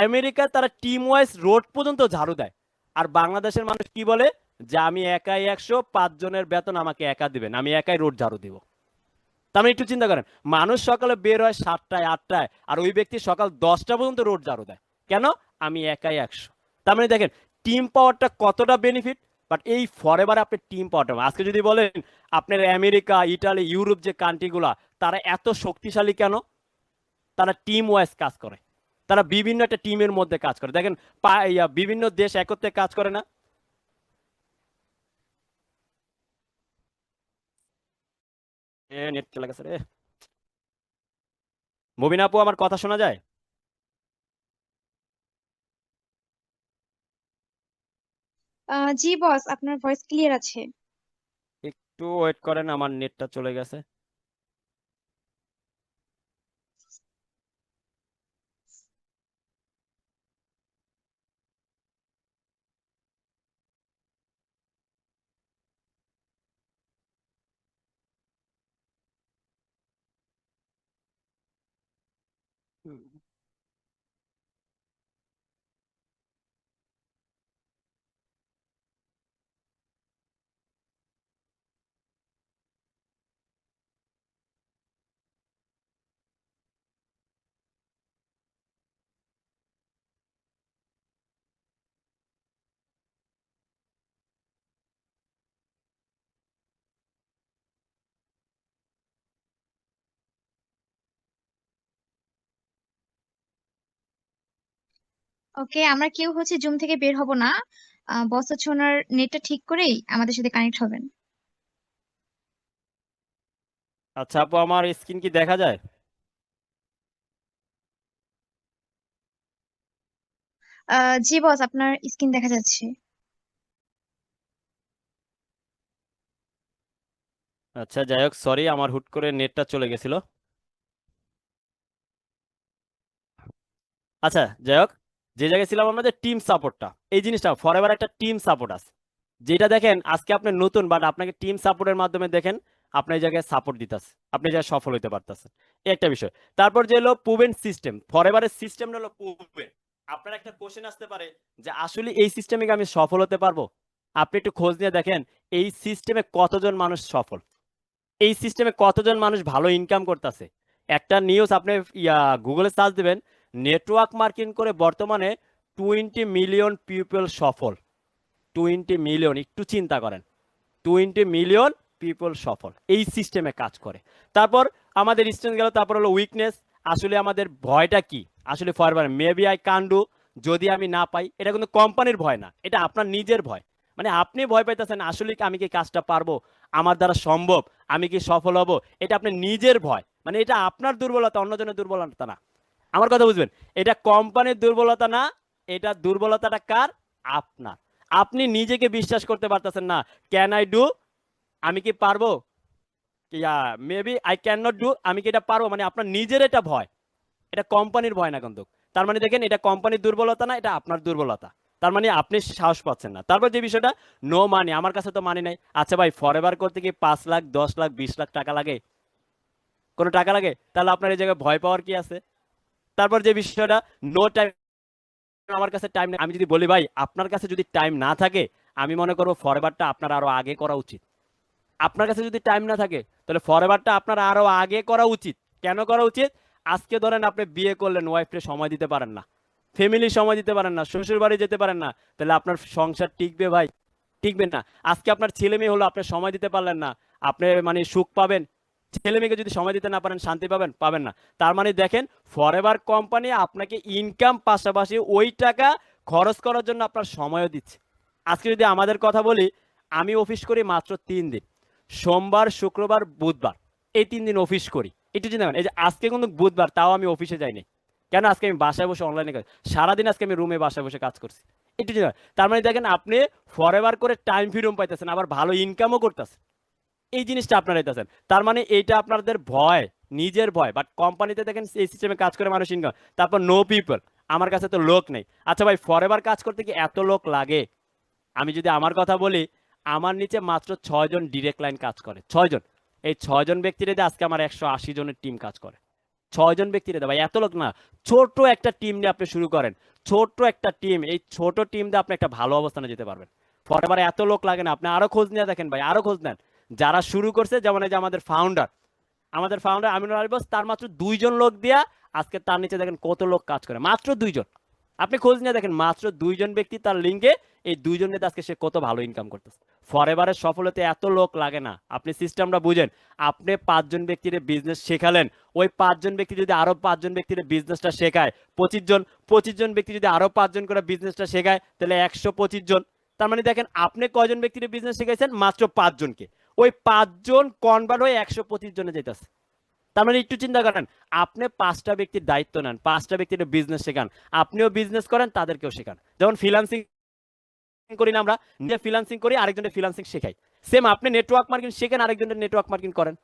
আমেরিকা তারা টিম ওয়াইজ রোড পর্যন্ত ঝাড়ু দেয়। আর বাংলাদেশের মানুষ কি বলে, যে আমি একাই 100, 5 জনের বেতন আমাকে একা দিবেন, আমি একাই রোড ঝাড়ু দিব। তার মানে একটু চিন্তা করেন, মানুষ সকালে বের হয় 7টায় 8টায়, আর ওই ব্যক্তি সকাল 10টা পর্যন্ত রোড ঝাড়ু দেয়। কেন? আমি একাই 100। তার মানে দেখেন টিম পাওয়ারটা কতটা বেনিফিট। বাট এই ফরএভার আপনি টিম পাওয়ারটা, আজকে যদি বলেন আপনার আমেরিকা, ইটালি, ইউরোপ যে কান্ট্রিগুলা, তারা এত শক্তিশালী কেন? তারা টিম ওয়াইজ কাজ করে, তারা বিভিন্ন একটা টিমের মধ্যে কাজ করে। দেখেন বিভিন্ন দেশ একত্রে কাজ করে না। নেট চলে গেছে রে। মুবিন আপু, আমার কথা শোনা যায়? জি বস, আপনার ভয়েস ক্লিয়ার আছে। একটু ওয়েট করেন, আমার নেটটা চলে গেছে। ওকে, আমরা কেউ হচ্ছে জুম থেকে বের হব না। বস হচ্ছে ওনার নেটটা ঠিক করেই আমাদের সাথে কানেক্ট হবেন। আচ্ছা আপু, আমার স্ক্রিন কি দেখা যায়? জি বস, আপনার স্ক্রিন দেখা যাচ্ছে। আচ্ছা যাই হোক, সরি, আমার হুট করে নেটটা চলে গেছিল। আচ্ছা যাই হোক, যে জায়গায় ছিলাম আমরা, যে টিম সাপোর্টটা, এই জিনিসটা ফরএভার একটা টিম সাপোর্ট আছে, যেটা দেখেন আজকে আপনি নতুন, বাট আপনাকে টিম সাপোর্টের মাধ্যমে দেখেন আপনি এই জায়গায় সাপোর্ট দিতেছে, আপনি এই জায়গায় সফল হইতে পারতেছেন। এই একটা বিষয়। তারপর যে হলো প্রুভেন সিস্টেম, ফরএভারের সিস্টেমটা হলো প্রুভেন। আপনার একটা কোশ্চেন আসতে পারে যে আসলে এই সিস্টেমে কি আমি সফল হতে পারবো? আপনি একটু খোঁজ নিয়ে দেখেন এই সিস্টেমে কতজন মানুষ সফল, এই সিস্টেমে কতজন মানুষ ভালো ইনকাম করতেছে। একটা নিউজ আপনি গুগলে সার্চ দিবেন, নেটওয়ার্ক মার্কেটিং করে বর্তমানে 20 মিলিয়ন পিপল সফল। 20 মিলিয়ন, একটু চিন্তা করেন, 20 মিলিয়ন পিপল সফল এই সিস্টেমে কাজ করে। তারপর আমাদের স্ট্রেংথ গেল, তারপর হলো উইকনেস। আসলে আমাদের ভয়টা কি? আসলে ফরবার মেবি আই কান ডু, যদি আমি না পাই। এটা কিন্তু কোম্পানির ভয় না, এটা আপনার নিজের ভয়। মানে আপনি ভয় পাইতেছেন আসলে কি আমি কি কাজটা পারবো, আমার দ্বারা সম্ভব, আমি কি সফল হব। এটা আপনার নিজের ভয়, মানে এটা আপনার দুর্বলতা, অন্যজনের দুর্বলতা না। আমার কথা বুঝবেন, এটা কোম্পানির দুর্বলতা না, এটা দুর্বলতাটা কার? আপনার। আপনি নিজেকে বিশ্বাস করতে পারতেছেন না, ক্যান আই ডু, আমি কি পারবো, yeah maybe I can not do, আমি কি এটা পারবো, মানে আপনার নিজের এটা ভয়, এটা কোম্পানির ভয় না কিন্তু। তার মানে দেখেন, এটা কোম্পানির দুর্বলতা না, এটা আপনার দুর্বলতা। তার মানে আপনি সাহস পাচ্ছেন না। তারপর যে বিষয়টা, নো মানি, আমার কাছে তো মানি নাই। আচ্ছা ভাই, ফরএভার করতে কি 5 লাখ, 10 লাখ, 20 লাখ টাকা লাগে? কোনো টাকা লাগে? তাহলে আপনার এই জায়গায় ভয় পাওয়ার কি আছে? তারপর যে বিষয়টা, নো টাইম, আমার কাছে টাইম নেই। আমি যদি বলি ভাই আপনার কাছে যদি টাইম না থাকে, আমি মনে করবো ফরএভারটা আপনার আরো আগে করা উচিত। আপনার কাছে যদি টাইম না থাকে, তাহলে ফরএভারটা আপনার আরো আগে করা উচিত। কেন করা উচিত? আজকে ধরেন আপনি বিয়ে করলেন, ওয়াইফকে সময় দিতে পারেন না, ফ্যামিলি সময় দিতে পারেন না, শ্বশুর বাড়ি যেতে পারেন না, তাহলে আপনার সংসার টিকবে ভাই? টিকবে না। আজকে আপনার ছেলে মেয়ে হলো, আপনি সময় দিতে পারলেন না, আপনি মানে সুখ পাবেন? ছেলে মেয়েকে যদি সময় দিতে না পারেন, শান্তি পাবেন? পাবেন না। তার মানে দেখেন, ফরএভার কোম্পানি আপনাকে ইনকাম পাশাপাশি ওই টাকা খরচ করার জন্য আপনার সময়ও দিচ্ছে। আজকে যদি আমাদের কথা বলি, আমি অফিস করি মাত্র 3 দিন, সোমবার, শুক্রবার, বুধবার, এই 3 দিন অফিস করি। একটু চিন্তা করেন, এই যে আজকে কিন্তু বুধবার, তাও আমি অফিসে যাইনি। কেন? আজকে আমি বাসায় বসে অনলাইনে কাজ, সারাদিন আজকে আমি রুমে বাসায় বসে কাজ করছি। একটু চিন্তা করেন। তার মানে দেখেন, আপনি ফরএভার করে টাইম ফ্রিডম পাইতেছেন, আবার ভালো ইনকামও করতেছেন। এই জিনিসটা আপনারা দিতেছেন, তার মানে এইটা আপনাদের ভয়, নিজের ভয়। বাট কোম্পানিতে দেখেন এই সিস্টেমে কাজ করে মানুষ ইনকাম। তারপর নো পিপল, আমার কাছে তো লোক নেই। আচ্ছা ভাই, ফরএভার কাজ করতে কি এত লোক লাগে? আমি যদি আমার কথা বলি, আমার নিচে মাত্র 6 জন ডিরেক্ট লাইন কাজ করে, 6 জন। এই 6 জন ব্যক্তির দিয়ে আজকে আমার 180 জনের টিম কাজ করে। 6 জন ব্যক্তির দিয়ে ভাই, এত লোক না। ছোট একটা টিম নিয়ে আপনি শুরু করেন, ছোট একটা টিম, এই ছোট টিম দিয়ে আপনি একটা ভালো অবস্থানে যেতে পারবেন। ফরএভার এত লোক লাগে না, আপনি আরো খোঁজ নিয়ে দেখেন ভাই, আরো খোঁজ নেন। যারা শুরু করছে, যেমন এই যে আমাদের ফাউন্ডার আমিনুল আলী বস, তার মাত্র 2 জন লোক দিয়া আজকে তার নিচে দেখেন কত লোক কাজ করে, মাত্র 2 জন। আপনি খোঁজ নিয়ে দেখেন, মাত্র 2 জন ব্যক্তি তার লিঙ্কে, এই 2 জনের আজকে সে কত ভালো ইনকাম করতেছে। ফরএভারের সফলতে এত লোক লাগে না, আপনি সিস্টেমটা বুঝেন। আপনি 5 জন ব্যক্তির বিজনেস শেখালেন, ওই 5 জন ব্যক্তি যদি আরো 5 জন ব্যক্তির বিজনেসটা শেখায়, 25 জন, 25 জন ব্যক্তি যদি আরো 5 জন করে বিজনেসটা শেখায়, তাহলে 125 জন। তার মানে দেখেন, আপনি কয়জন ব্যক্তির বিজনেস শিখাইছেন? মাত্র 5 জনকে। ওই 5 জন কনভার্ট হয়ে 125 জনে যেতেছে। তার মানে একটু চিন্তা করেন, আপনি 5টা ব্যক্তির দায়িত্ব নেন, 5টা ব্যক্তির বিজনেস শেখান, আপনিও বিজনেস করেন, তাদেরকেও শেখান। যেমন ফ্রিল্যান্সিং করি না আমরা, নিজে ফ্রিল্যান্সিং করি, আরেকজনের ফ্রিল্যান্সিং শেখাই। সেম আপনি নেটওয়ার্ক মার্কেটিং শেখেন, আরেকজনের নেটওয়ার্ক মার্কেটিং করেন।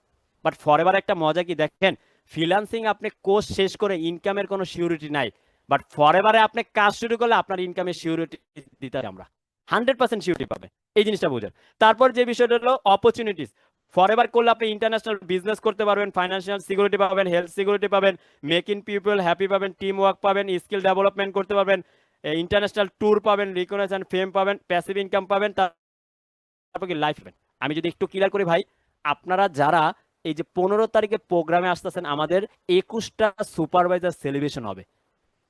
বাট ফরএভার একটা মজা কি দেখেন, ফ্রিল্যান্সিং আপনি কোর্স শেষ করে ইনকামের কোনো সিউরিটি নাই, বাট ফরএভারে আপনি কাজ শুরু করলে আপনার ইনকামের সিউরিটি দিতে আমরা 100% সিউরিটি পাবে। এই জিনিসটা বুঝেন। তারপর যে বিষয়টা হলো অপরচুনিটিস, ফরএভার করলে আপনি ইন্টারন্যাশনাল বিজনেস করতে পারবেন, ফাইন্যান্সিয়াল সিকিউরিটি পাবেন, হেলথ সিকিউরিটি পাবেন, মেক ইন পিপল হ্যাপি পাবেন, টিম ওয়ার্ক পাবেন, স্কিল ডেভেলপমেন্ট করতে পারবেন, ইন্টারন্যাশনাল ট্যুর পাবেন, রিকগনিশন ফেম পাবেন, প্যাসিভ ইনকাম পাবেন, তারপর কি লাইফ পাবেন। আমি যদি একটু ক্লিয়ার করি ভাই, আপনারা যারা এই যে 15 তারিখে প্রোগ্রামে আসতেছেন, আমাদের 21টা সুপারভাইজার সেলিব্রেশন হবে।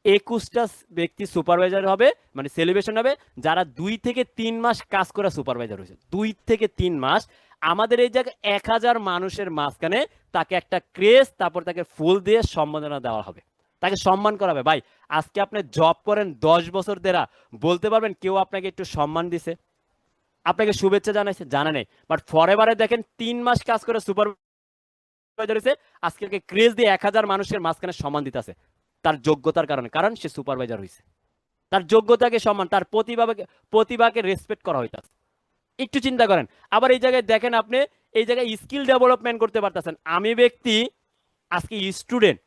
21টা ব্যক্তি সুপারভাইজার হবে, মানে সেলিব্রেশন হবে, যারা 2 থেকে 3 মাস কাজ করে সুপারভাইজার হয়েছে। 2 থেকে 3 মাস আমাদের এই জায়গায় 1000 মানুষের মাঝখানে তাকে একটা ক্রেস্ট, তারপর তাকে ফুল দিয়ে সম্মাননা দেওয়া হবে, তাকে সম্মান করা হবে। ভাই আজকে আপনি জব করেন 10 বছর ধরে, বলতে পারবেন কেউ আপনাকে একটু সম্মান দিছে, আপনাকে শুভেচ্ছা জানাইছে? জানা নেই। বাট ফরএভারে দেখেন 3 মাস কাজ করে সুপারভাইজার হয়েছে, আজকে ক্রেজ দিয়ে 1000 মানুষের মাঝখানে সম্মান দিতেছে তার যোগ্যতার কারণে, কারণ সে সুপারভাইজার হয়েছে। তার যোগ্যতাকে সম্মান, তার প্রতিভাকে রেসপেক্ট করা হইতাছে। একটু চিন্তা করেন। আবার এই জায়গায় দেখেন আপনি এই জায়গায় স্কিল ডেভেলপমেন্ট করতে পারতেছেন। আমি ব্যক্তি আজকে স্টুডেন্ট,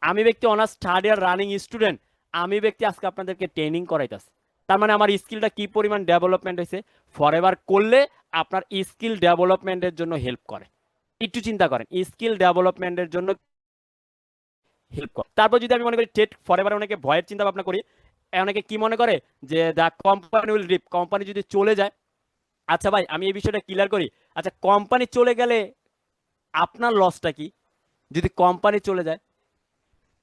আমি ব্যক্তি honours third year running student, আমি ব্যক্তি আজকে আপনাদেরকে ট্রেনিং করাইতেছে। তার মানে আমার স্কিলটা কি পরিমাণ ডেভেলপমেন্ট হয়েছে। ফরএভার করলে আপনার স্কিল ডেভেলপমেন্টের জন্য হেল্প করে। একটু চিন্তা করেন, স্কিল ডেভেলপমেন্টের জন্য হেল্প করে। তারপর যদি আমি মনে করি টেট ফরএভার, অনেকে ভয়ের চিন্তা ভাবনা করি, অনেকে কি মনে করে যে the company will rip, company যদি চলে যায়। আচ্ছা ভাই আমি এই বিষয়টা ক্লিয়ার করি। আচ্ছা কোম্পানি চলে গেলে আপনার লসটা কি? যদি কোম্পানি চলে যায়,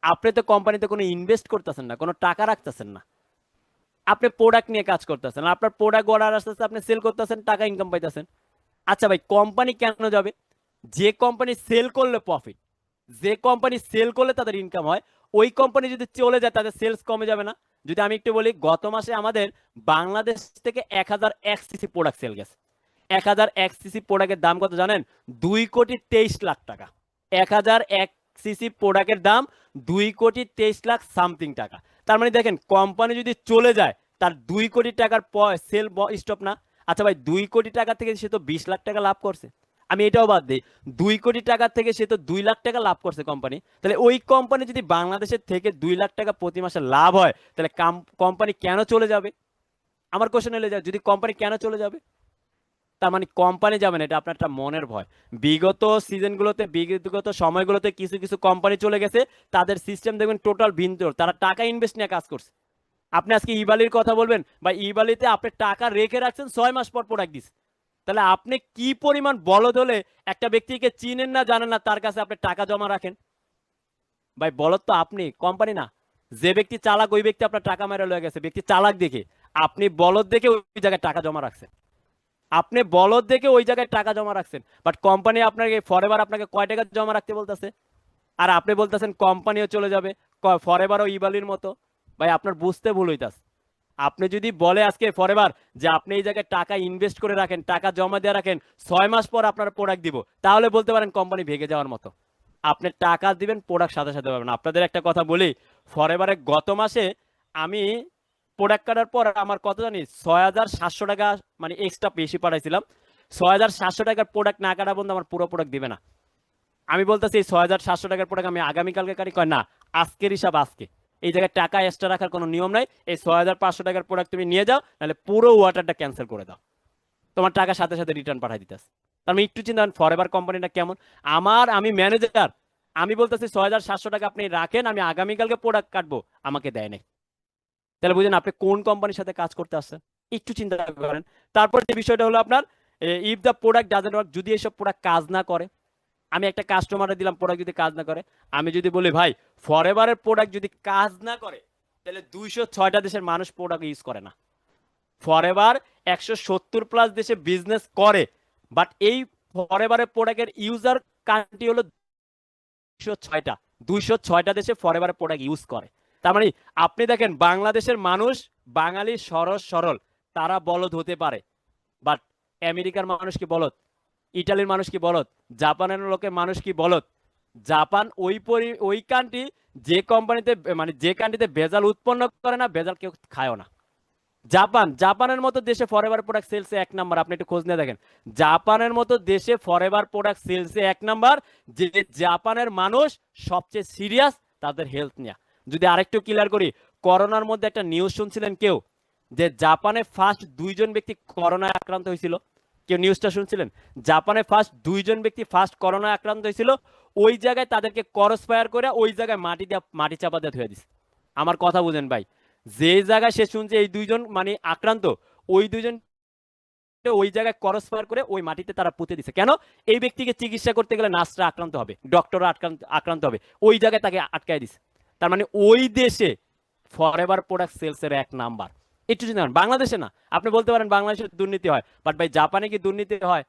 আপনি তো কোম্পানিতে কোনো ইনভেস্ট করতেছেন না, কোনো টাকা রাখতেছেন না, আপনি প্রোডাক্ট নিয়ে কাজ করতেছেন, আপনার প্রোডাক্ট অর্ডার আসতেছে, আপনি সেল করতেছেন, টাকা ইনকাম পাইতেছেন। আচ্ছা ভাই কোম্পানি কেন যাবে? যে কোম্পানি সেল করলে প্রফিট, যে কোম্পানি সেল করলে তাদের ইনকাম হয়, ওই কোম্পানি যদি চলে যায় তাদের সেলস কমে যাবে না? যদি আমি একটু বলি, গত মাসে আমাদের বাংলাদেশ থেকে 1001 সিসি প্রোডাক্ট সেল গেছে। 1001 সিসি প্রোডাক্টের দাম কত জানেন? 2,23,00,000 টাকা। 1001 সিসি প্রোডাক্টের দাম 2,23,00,000 সামথিং টাকা। তার মানে দেখেন কোম্পানি যদি চলে যায়, তার 2 কোটি টাকার সেল স্টপ না। আচ্ছা ভাই 2 কোটি টাকা থেকে সে তো 20 লাখ টাকা লাভ করছে। আমি এটাও বাদ দিই, 2 কোটি টাকা থেকে সে তো 2 লাখ টাকা লাভ করছে কোম্পানি। তাহলে ওই কোম্পানি যদি বাংলাদেশের থেকে 2 লাখ টাকা প্রতি মাসে লাভ হয়, তাহলে কোম্পানি কেন চলে যাবে? আমার কোশ্চেন এলে যায়, যদি কোম্পানি কেন চলে যাবে? তার মানে কোম্পানি যাবে না, এটা আপনার একটা মনের ভয়। বিগত সিজনগুলোতে, বিগত সময়গুলোতে কিছু কিছু কোম্পানি চলে গেছে, তাদের সিস্টেম দেখবেন টোটাল ভিন্ন, তারা টাকা ইনভেস্ট নিয়ে কাজ করছে। আপনি আজকে ইবালির কথা বলবেন, বা ইবালিতে আপনি টাকা রেখে রাখছেন, 6 মাস পর প্রোডাক্ট দিচ্ছে। তাহলে আপনি কি পরিমাণ বলদ হলে একটা ব্যক্তিকে চিনেন না জানেন না, তার কাছে আপনি টাকা জমা রাখেন? ভাই বলদ তো আপনি, কোম্পানি না। যে ব্যক্তি চালাক ওই ব্যক্তি আপনার টাকা মেরে লয়ে গেছে, ব্যক্তি চালাক দেখে। আপনি বলদ দেখে ওই জায়গায় টাকা জমা রাখছেন, আপনি বলদ দেখে ওই জায়গায় টাকা জমা রাখছেন। বাট কোম্পানি আপনাকে ফরএভার আপনাকে কয় টাকা জমা রাখতে বলতেছে, আর আপনি বলতেছেন কোম্পানিও চলে যাবে, ফরএভারও ইবালির মতো। ভাই আপনার বুঝতে ভুল হইতাছে। আপনি যদি বলে আজকে ফরএভার যে আপনি এই জায়গায় টাকা ইনভেস্ট করে রাখেন, টাকা জমা দিয়ে রাখেন, 6 মাস পর আপনার প্রোডাক্ট দিব, তাহলে বলতে পারেন কোম্পানি ভেঙে যাওয়ার মতো। আপনি টাকা দিবেন, প্রোডাক্ট সাথে সাথে পাবেন। আপনাদের একটা কথা বলি, ফরএভারে গত মাসে আমি প্রোডাক্ট কাটার পর আমার কত জানি 6,700 টাকা, মানে এক্সট্রা বেশি পাঠাইছিলাম। 6,700 টাকার প্রোডাক্ট না কাটা বন্ধু আমার পুরো প্রোডাক্ট দিবে না। আমি বলতেছি এই 6,700 টাকার প্রোডাক্ট আমি আগামীকালকে কাটি, কয় না, আজকের হিসাব আজকে। এই জায়গায় টাকা এক্সট্রা রাখার কোনো নিয়ম নাই। এই 6,500 টাকার প্রোডাক্ট তুমি নিয়ে যাও, নাহলে পুরো ওয়াটারটা ক্যান্সেল করে দাও, তোমার টাকা সাথে সাথে রিটার্ন পাঠাই দিতেছে। তার মানে একটু চিন্তা করেন ফরএভার কোম্পানিটা কেমন। আমি ম্যানেজার, আমি বলতেছি 6,700 টাকা আপনি রাখেন, আমি আগামীকালকে প্রোডাক্ট কাটবো, আমাকে দেয় নাই। তাহলে বুঝেন আপনি কোন কোম্পানির সাথে কাজ করতে আসছেন। একটু চিন্তা করেন। তারপর যে বিষয়টা হলো আপনার, if the product doesn't work, যদি এসব প্রোডাক্ট কাজ না করে, আমি একটা কাস্টমারে দিলাম প্রোডাক্ট যদি কাজ না করে, আমি যদি বলি ভাই ফরএভারের প্রোডাক্ট যদি কাজ না করে, তাহলে 206টা দেশের মানুষ প্রোডাক্ট ইউজ করে না। ফরএভার 170+ দেশে বিজনেস করে, বাট এই ফরএভারের প্রোডাক্টের ইউজার কান্ট্রি হলো 206টা। 206টা দেশে ফরএভারের প্রোডাক্ট ইউজ করে। তার মানে আপনি দেখেন বাংলাদেশের মানুষ, বাঙালি সরস সরল, তারা বলদ হতে পারে, বাট আমেরিকার মানুষ কি বলদ? ইটালির মানুষ কি বলদ? জাপানের লোকের মানুষ কি বলদ? জাপান ওই কান্ট্রি, যে কোম্পানিতে, মানে যে কান্ট্রিতে ভেজাল উৎপন্ন করে না, ভেজাল কেউ খায়ও না। জাপানের মতো দেশে ফরএভার প্রোডাক্ট সেলসে 1 নাম্বার, আপনি একটু খোঁজ নিয়ে দেখেন। জাপানের মতো দেশে ফরএভার প্রোডাক্ট সেলসে 1 নাম্বার। যে জাপানের মানুষ সবচেয়ে সিরিয়াস তাদের হেলথ নিয়ে। যদি আরেকটু ক্লিয়ার করি, করোনার মধ্যে একটা নিউজ শুনছিলেন কেউ, যে জাপানে ফার্স্ট 2 জন ব্যক্তি করোনায় আক্রান্ত হয়েছিল। কেউ নিউজটা শুনছিলেন? জাপানে ফার্স্ট 2জন ব্যক্তি ফার্স্ট করোনা আক্রান্ত হয়েছিল, ওই জায়গায় তাদেরকে ক্রস ফায়ার করে ওই জায়গায় মাটি চাপা দিয়ে ধুয়ে দিছে। আমার কথা বুঝেন ভাই, যে জায়গায় সে শুনছে এই 2জন মানে আক্রান্ত, ওই 2জন ওই জায়গায় ক্রস ফায়ার করে ওই মাটিতে তারা পুঁতে দিছে। কেন? এই ব্যক্তিকে চিকিৎসা করতে গেলে নার্সরা আক্রান্ত হবে, ডক্টররা আক্রান্ত আক্রান্ত হবে, ওই জায়গায় তাকে আটকায় দিছে। তার মানে ওই দেশে ফরএভার প্রোডাক্ট সেলস এর 1 নাম্বার। একটু চিন্তা করেন, বাংলাদেশে না। আপনি বলতে পারেন বাংলাদেশে দুর্নীতি হয়, বাট ভাই জাপানে কি দুর্নীতি হয়?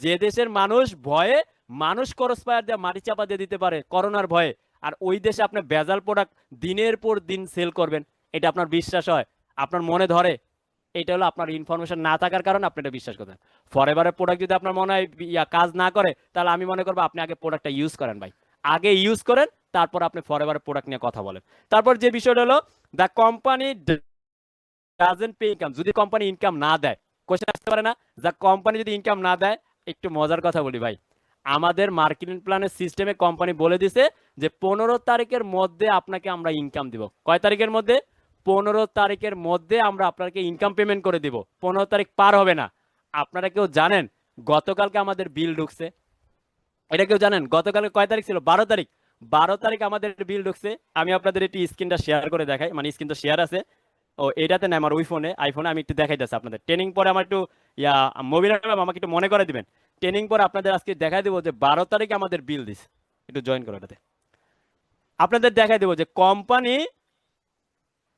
যে দেশের মানুষ ভয়ে মানুষ ক্রস ফায়ার দিয়ে মাটি চাপা দিয়ে দিতে পারে করোনার ভয়ে, আর ওই দেশে আপনি ভেজাল প্রোডাক্ট দিনের পর দিন সেল করবেন, এটা আপনার বিশ্বাস হয়? আপনার মনে ধরে? এটা হলো আপনার ইনফরমেশন না থাকার কারণে আপনি এটা বিশ্বাস করেন। ফরএভারের প্রোডাক্ট যদি আপনার মনে হয় কাজ না করে, তাহলে আমি মনে করবো আপনি আগে প্রোডাক্টটা ইউজ করেন ভাই। আগে ইউজ করেন, তারপর আপনি ফরএভারের প্রোডাক্ট নিয়ে কথা বলেন। তারপর যে বিষয়টা হলো, the company doesn't pay income. যদি কোম্পানি ইনকাম না দেয়, কোশ্চেন আসতে পারে না, যা কোম্পানি যদি ইনকাম না দেয়, একটু মজার কথা বলি ভাই, আমাদের মার্কেটিং প্ল্যানের সিস্টেমে কোম্পানি বলে দিছে যে 15 তারিখের মধ্যে আপনাকে আমরা ইনকাম দিব। কয় তারিখের মধ্যে? 15 তারিখের মধ্যে আমরা আপনাকে ইনকাম পেমেন্ট করে দিব। 15 তারিখ পার হবে না। আপনারা কেউ জানেন গতকালকে আমাদের বিল ঢুকছে? এটা কেউ জানেন গতকালকে কয় তারিখ ছিল? 12 তারিখ। 12 তারিখ আমাদের বিল ঢুকছে। আমি আপনাদের একটু স্ক্রিনটা শেয়ার করে দেখাই, মানে স্ক্রিন তো শেয়ার আছে। ও এটাতে না, আমার ওই ফোনে, আইফোনে আমি একটু দেখাই যাচ্ছে আপনাদের। ট্রেনিং পরে আমার একটু মোবিল আমাকে একটু মনে করে দিবেন। ট্রেনিং পরে আপনাদের আজকে দেখাই দেবো যে 12 তারিখে আমাদের বিল দিস। একটু জয়েন করো এটাতে। আপনাদের দেখাই দেবো যে কোম্পানি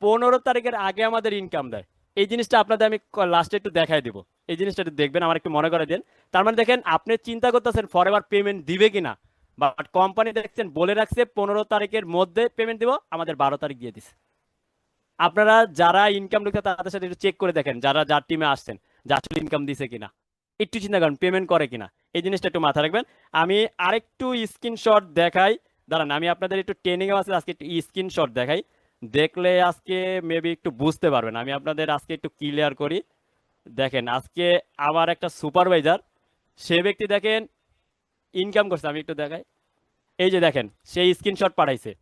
15 তারিখের আগে আমাদের ইনকাম দেয়। এই জিনিসটা আপনাদের আমি লাস্টে একটু দেখাই দিব। এই জিনিসটা একটু দেখবেন, আমার একটু মনে করে দেন। তার মানে দেখেন, আপনি চিন্তা করতেছেন ফরএভার পেমেন্ট দিবে কিনা, বাট কোম্পানি দেখছেন বলে রাখছে 15 তারিখের মধ্যে পেমেন্ট দিব, আমাদের 12 তারিখ দিয়ে দিছে। আপনারা যারা ইনকাম ঢুকছে তাদের সাথে একটু চেক করে দেখেন, যারা যার টিমে আসছেন, যে আসলে ইনকাম দিছে কিনা। একটু চিন্তা করেন পেমেন্ট করে কিনা, এই জিনিসটা একটু মাথায় রাখবেন। আমি আরেকটু স্ক্রিনশট দেখাই, দাঁড়ান আমি আপনাদের একটু ট্রেনিং এ আছে, আজকে একটু স্ক্রিনশট দেখাই, দেখলে আজকে মেবি একটু বুঝতে পারবেন। আমি আপনাদের আজকে একটু ক্লিয়ার করি। দেখেন আজকে আমার একটা সুপারভাইজার, সে ব্যক্তি দেখেন ইনকাম করছে, আমি একটু দেখাই। এই যে দেখেন, সেই স্ক্রিনশট পাঠাইছে,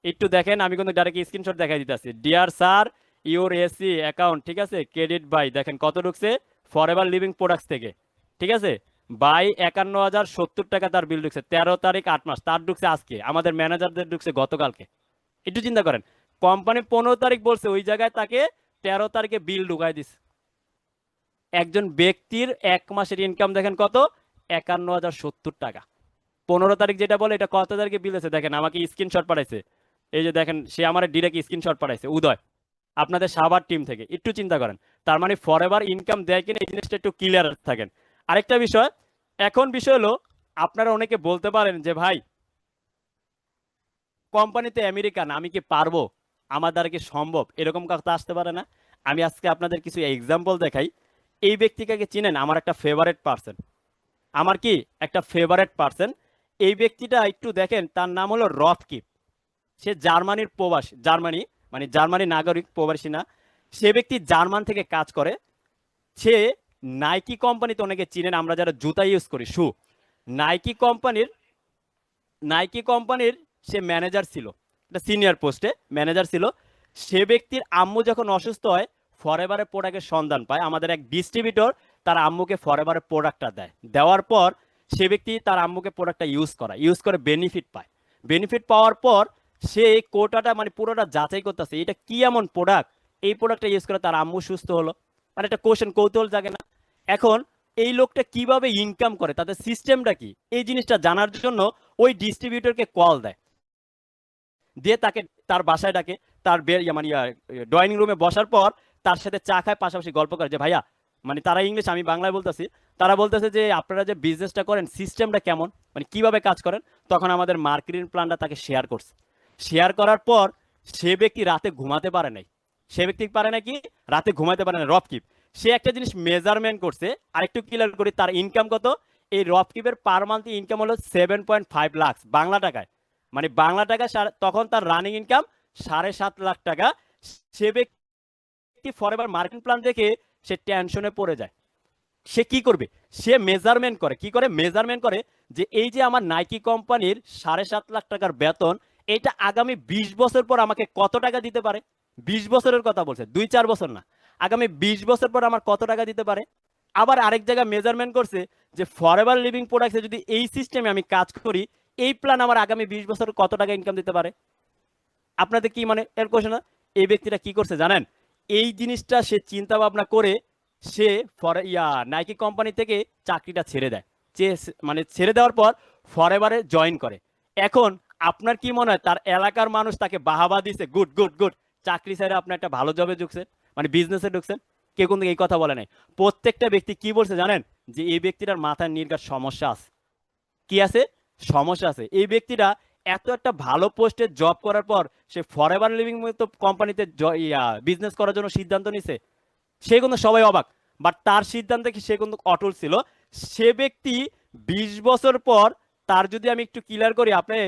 একটু দেখেন। আমি কিন্তু ডাইরেক্ট স্ক্রিনশট দেখাই দিতেছি। Dear sir, your AC account, ঠিক আছে, ক্রেডিট বাই, দেখেন কত ঢুকছে ফরএভার লিভিং প্রোডাক্টস থেকে, ঠিক আছে, বাই 51,070 টাকা তার বিল ঢুকছে। 13 তারিখ 8 মাস, তার ঢুকছে আজকে, আমাদের ম্যানেজারদের ঢুকছে গতকালকে। একটু চিন্তা করেন, কোম্পানি 15 তারিখ বলছে, ওই জায়গায় তাকে 13 তারিখে বিল ঢুকাই দিছে। একজন ব্যক্তির 1 মাসের ইনকাম দেখেন কত, 51,070 টাকা। 15 তারিখ যেটা বলে, এটা কত তারিখে বিল আছে দেখেন, আমাকে স্ক্রিনশট পাঠাইছে। এই যে দেখেন, সে আমার ডিরেক্ট স্ক্রিনশট পাঠাইছে, উদয়, আপনাদের সাভার টিম থেকে। একটু চিন্তা করেন, তার মানে ফরএভার ইনকাম দেয় কিনা এই জিনিসটা একটু ক্লিয়ার থাকেন। আরেকটা বিষয়, এখন বিষয় হলো, আপনারা অনেকে বলতে পারেন যে ভাই কোম্পানিতে আমেরিকান, আমি কি পারবো, আমার দ্বারা কি সম্ভব, এরকম কথা আসতে পারে না? আমি আজকে আপনাদের কিছু এক্সাম্পল দেখাই। এই ব্যক্তিকে চিনেন? আমার একটা ফেভারেট পার্সন, আমার কি একটা ফেভারেট পার্সন। এই ব্যক্তিটা একটু দেখেন, তার নাম হলো রথকিপ। সে জার্মানির প্রবাসী, জার্মানি মানে জার্মানি নাগরিক, প্রবাসী না। সে ব্যক্তি জার্মান থেকে কাজ করে। সে নাইকি কোম্পানিতে, অনেকে চিনেন আমরা যারা জুতা ইউজ করি, শু, নাইকি কোম্পানির, নাইকি কোম্পানির সে ম্যানেজার ছিল, একটা সিনিয়র পোস্টে ম্যানেজার ছিল। সে ব্যক্তির আম্মু যখন অসুস্থ হয়, ফরএভারের প্রোডাক্টের সন্ধান পায়, আমাদের এক ডিস্ট্রিবিউটর তার আম্মুকে ফরএভারের প্রোডাক্টটা দেয়। দেওয়ার পর সে ব্যক্তি তার আম্মুকে প্রোডাক্টটা ইউজ করে বেনিফিট পায়। বেনিফিট পাওয়ার পর সে এই কোটাটা মানে পুরোটা যাচাই করতেছে, এটা কি এমন প্রোডাক্ট, এই প্রোডাক্টটা ইউজ করে তার আম্মু সুস্থ হলো। মানে একটা কোশ্চেন, কৌতূহল জাগে না? এখন এই লোকটা কিভাবে ইনকাম করে, তাদের সিস্টেমটা কি, এই জিনিসটা জানার জন্য ওই ডিস্ট্রিবিউটরকে কল দেয়, দিয়ে তাকে তার বাসায় ডাকে। তার মানে ড্রয়িং রুমে বসার পর তার সাথে চা খায়, পাশাপাশি গল্প করে যে ভাইয়া, মানে তারা ইংলিশ, আমি বাংলায় বলতেছি, তারা বলতেছে যে আপনারা যে বিজনেসটা করেন সিস্টেমটা কেমন, মানে কিভাবে কাজ করেন। তখন আমাদের মার্কেটিং প্ল্যানটা তাকে শেয়ার করছে। শেয়ার করার পর সে ব্যক্তি রাতে ঘুমাতে পারে নাই। সে ব্যক্তি পারে নাকি রাতে ঘুমাতে পারে না, রফকিপ। সে একটা জিনিস মেজারমেন্ট করছে, আরেকটু ক্লিয়ার করি, তার ইনকাম কত। এই রফকিপের পার মান্থ ইনকাম হলো 7.5 লাখ বাংলা টাকায়। মানে বাংলা টাকা তখন তার রানিং ইনকাম 7.5 লাখ টাকা। সে ব্যক্তি ফরএভার মার্কেটিং প্ল্যান দেখে সে টেনশনে পড়ে যায়। সে কি করবে? সে মেজারমেন্ট করে, কি করে মেজারমেন্ট করে, যে এই যে আমার নাইকি কোম্পানির 7.5 লাখ টাকার বেতন, এটা আগামী 20 বছর পর আমাকে কত টাকা দিতে পারে। 20 বছরের কথা বলছে, 2-4 বছর না, আগামী 20 বছর পর আমার কত টাকা দিতে পারে। আবার আরেক জায়গায় মেজারমেন্ট করছে যে ফরএভার লিভিং প্রোডাক্টসে যদি এই সিস্টেমে আমি কাজ করি, এই প্ল্যান আমার আগামী 20 বছর কত টাকা ইনকাম দিতে পারে। আপনাদের কি মানে এর কোশ্চেন? এই ব্যক্তিটা কি করছে জানেন? এই জিনিসটা সে চিন্তা ভাবনা করে সে নাইকি কোম্পানি থেকে চাকরিটা ছেড়ে দেয়। মানে ছেড়ে দেওয়ার পর ফরএভারে জয়েন করে। এখন আপনার কি মনে হয় তার এলাকার মানুষ তাকে বাহাবা দিছে, গুড গুড গুড, চাকরি ছেড়ে আপনি একটা ভালো জবে ঢুকছেন, মানে বিজনেসে ঢুকছেন? কেউ কিন্তু এই কথা বলে নাই। প্রত্যেকটা ব্যক্তি কি বলছে জানেন? যে এই ব্যক্তিটার মাথায় নির্ঘাত সমস্যা আছে। কি আছে? সমস্যা আছে। এই ব্যক্তিটা এত একটা ভালো পোস্টে জব করার পর সে ফরএভার লিভিং মতো কোম্পানিতে বিজনেস করার জন্য সিদ্ধান্ত নিছে। সে কিন্তু সবাই অবাক, বাট তার সিদ্ধান্তে কি সে কিন্তু অটল ছিল। সে ব্যক্তি 20 বছর পর, তার যদি আমি একটু ক্লিয়ার করি, আপনি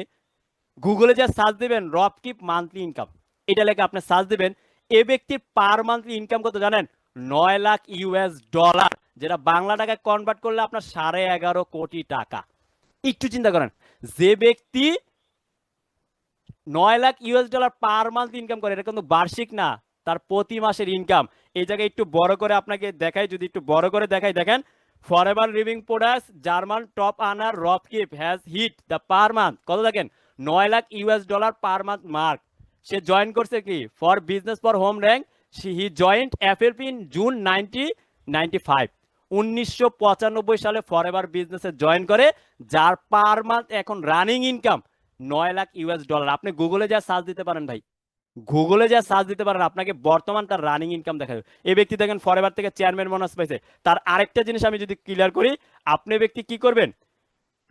গুগলে যা সার্চ দিবেন রবকিপ মান্থলি ইনকাম, এটা লেখে আপনি সার্চ দিবেন, এ ব্যক্তির পার মান্থলি ইনকাম কত জানেন? 9 লাখ US ডলার, যেটা বাংলা টাকায় কনভার্ট করলে আপনার 11.5 কোটি টাকা। একটু চিন্তা করেন, যে ব্যক্তি 9 lakh US dollar per month income করে, এটা কিন্তু বার্ষিক না, তার প্রতি মাসের ইনকাম। এই জায়গায় একটু বড় করে আপনাকে দেখাই, যদি একটু বড় করে দেখাই, দেখেন, forever living products German top earner Rolf Kipp has hit the per month কত দেখেন? 9 lakh US dollar per month mark. সে জয়েন করছে কি for business for home rank. He joined FLP in June 1995। 1995 সালে ফরএভার বিজনেসে জয়েন করে, যার পার মান্থ এখন running income 9 lakh US dollar. আপনি গুগলে যা সার্চ দিতে পারেন ভাই, গুগলে যা সার্চ দিতে পারেন, আপনাকে বর্তমান তার রানিং ইনকাম দেখা যাবে। এই ব্যক্তি দেখেন ফরএভার থেকে চেয়ারম্যান বোনাস পাইছে। তার আরেকটা জিনিস আমি যদি ক্লিয়ার করি, আপনি ব্যক্তি কি করবেন?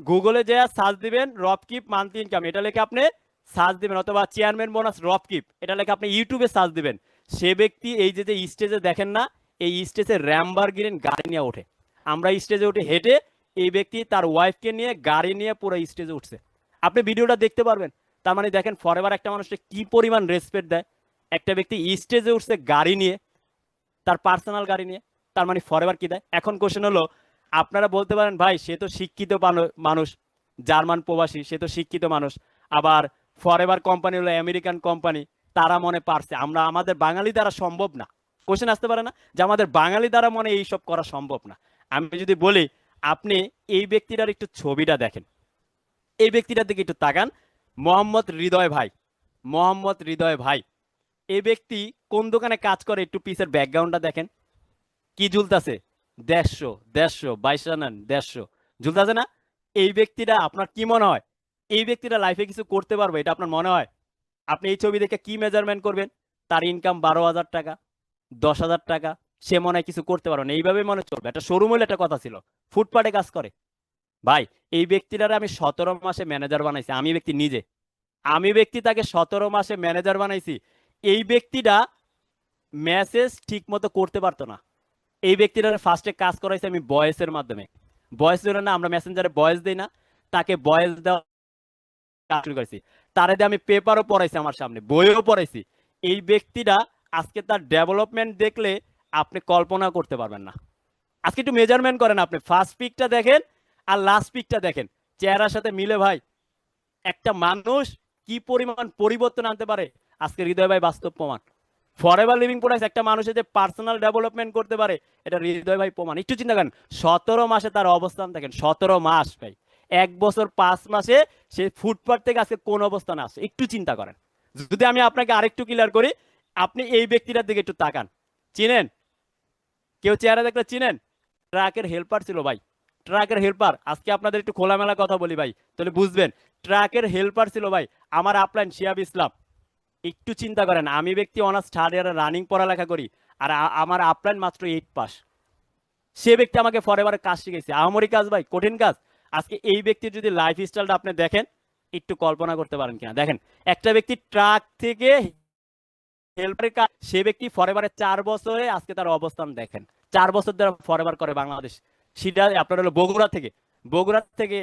গুগলে যে সার্চ দিবেন রবকিপ মান্থলি ইনকাম, এটা লেখে আপনি সার্চ দিবেন, অথবা চেয়ারম্যান বোনাস রবকিপ, এটা লেখে আপনি ইউটিউবে সার্চ দিবেন। সে ব্যক্তি এই যে যে স্টেজে দেখেন না, এই স্টেজে র্যাম্বারগিনি গাড়ি নিয়ে ওঠে। আমরা স্টেজে উঠে হেঁটে, এই ব্যক্তি তার ওয়াইফকে নিয়ে গাড়ি নিয়ে পুরো স্টেজে উঠছে। আপনি ভিডিওটা দেখতে পারবেন। তার মানে দেখেন ফরএভার একটা মানুষকে কি পরিমাণ রেসপেক্ট দেয়। একটা ব্যক্তি স্টেজে উঠছে গাড়ি নিয়ে, তার পার্সোনাল গাড়ি নিয়ে, তার মানে ফরএভার কি দেয়। এখন কোশ্চেন হলো, আপনারা বলতে পারেন ভাই সে তো শিক্ষিত মানুষ, জার্মান প্রবাসী, সে তো শিক্ষিত মানুষ, আবার ফরএভার কোম্পানি হলো আমেরিকান কোম্পানি, তারা মনে পারছে, আমরা আমাদের বাঙালি দ্বারা সম্ভব না। কোশ্চেন আসতে পারে না যে আমাদের বাঙালি দ্বারা মনে এইসব করা সম্ভব না। আমি যদি বলি, আপনি এই ব্যক্তিটার একটু ছবিটা দেখেন, এই ব্যক্তিটার দিকে একটু তাকান, মোহাম্মদ হৃদয় ভাই, মোহাম্মদ হৃদয় ভাই। এই ব্যক্তি কোন দোকানে কাজ করে? একটু পিসের ব্যাকগ্রাউন্ডটা দেখেন, কি ঝুলতাছে? 150 নেন, 150 ঝুলতাছে না? এই ব্যক্তিটা আপনার কি মনে হয় এই ব্যক্তিটা লাইফে কিছু করতে পারবে? এটা আপনার মনে হয়? আপনি এই ছবি দেখে কি মেজারমেন্ট করবেন? তার ইনকাম 12,000 টাকা, 10,000 টাকা, সে মনে হয় কিছু করতে পারবে না। এইভাবে মনে চলবে? একটা শোরুম হলে একটা কথা ছিল, ফুটপাতে কাজ করে। ভাই, এই ব্যক্তিটারে আমি 17 মাসে ম্যানেজার বানাইছি, আমি ব্যক্তি নিজে, আমি ব্যক্তি তাকে 17 মাসে ম্যানেজার বানাইছি। এই ব্যক্তিটা মেসেজ ঠিক মতো করতে পারতো না। এই ব্যক্তিটার ফার্স্টে কাজ করাইছে আমি ভয়েসের মাধ্যমে। ভয়েস দিল না, আমরা মেসেঞ্জারে ভয়েস দিই না, তাকে ভয়েস দেওয়া কাজ শুরু করেছি। তারে দিয়ে আমি পেপারও পড়াইছি, আমার সামনে বইও পড়াইছি। এই ব্যক্তিটা আজকে তার ডেভেলপমেন্ট দেখলে আপনি কল্পনা করতে পারবেন না। আজকে একটু মেজারমেন্ট করেন, আপনি ফার্স্ট পিকটা দেখেন আর লাস্ট পিকটা দেখেন, চেহারার সাথে মিলে ভাই। একটা মানুষ কি পরিমাণ পরিবর্তন আনতে পারে, আজকে হৃদয় ভাই বাস্তব প্রমাণ। ফরএভার লিভিং প্রোডাক্টস একটা মানুষের যে পার্সোনাল ডেভেলপমেন্ট করতে পারে, এটা হৃদয় ভাই প্রমাণ। একটু চিন্তা করেন, 17 মাসে তার অবস্থান দেখেন, 17 মাস ভাই, 1 বছর 5 মাসে সে ফুটপাথ থেকে আজকে কোন অবস্থানে আসে, একটু চিন্তা করেন। যদি আমি আপনাকে আরেকটু ক্লিয়ার করি, আপনি এই ব্যক্তিটার দিকে একটু তাকান, চিনেন? কেউ চেহারা দেখলে চিনেন? ট্রাকের হেল্পার ছিল ভাই, ট্রাকের হেল্পার। আজকে আপনাদের একটু খোলামেলা কথা বলি ভাই, তাহলে বুঝবেন। ট্রাকের হেল্পার ছিল ভাই আমার আপলাইন শিহাব ইসলাম। একটু চিন্তা করেন, আমি ব্যক্তি অনার্স থার্ড ইয়ারে রানিং পড়ালেখা করি, আর আমার আপলাইন মাত্র 8 পাস। সে ব্যক্তি আমাকে ফরএভারে কাজ শিখেছে, আহামরি কাজ ভাই, কঠিন কাজ। আজকে এই ব্যক্তির যদি লাইফ স্টাইলটা আপনি দেখেন, একটু কল্পনা করতে পারেন কিনা দেখেন। একটা ব্যক্তি ট্রাক থেকে হেল্পারের কাজ, সে ব্যক্তি ফরএভারে 4 বছরে আজকে তার অবস্থান দেখেন। 4 বছর ধরে ফরএভার করে বাংলাদেশ, সেটা আপনার হলো বগুড়া থেকে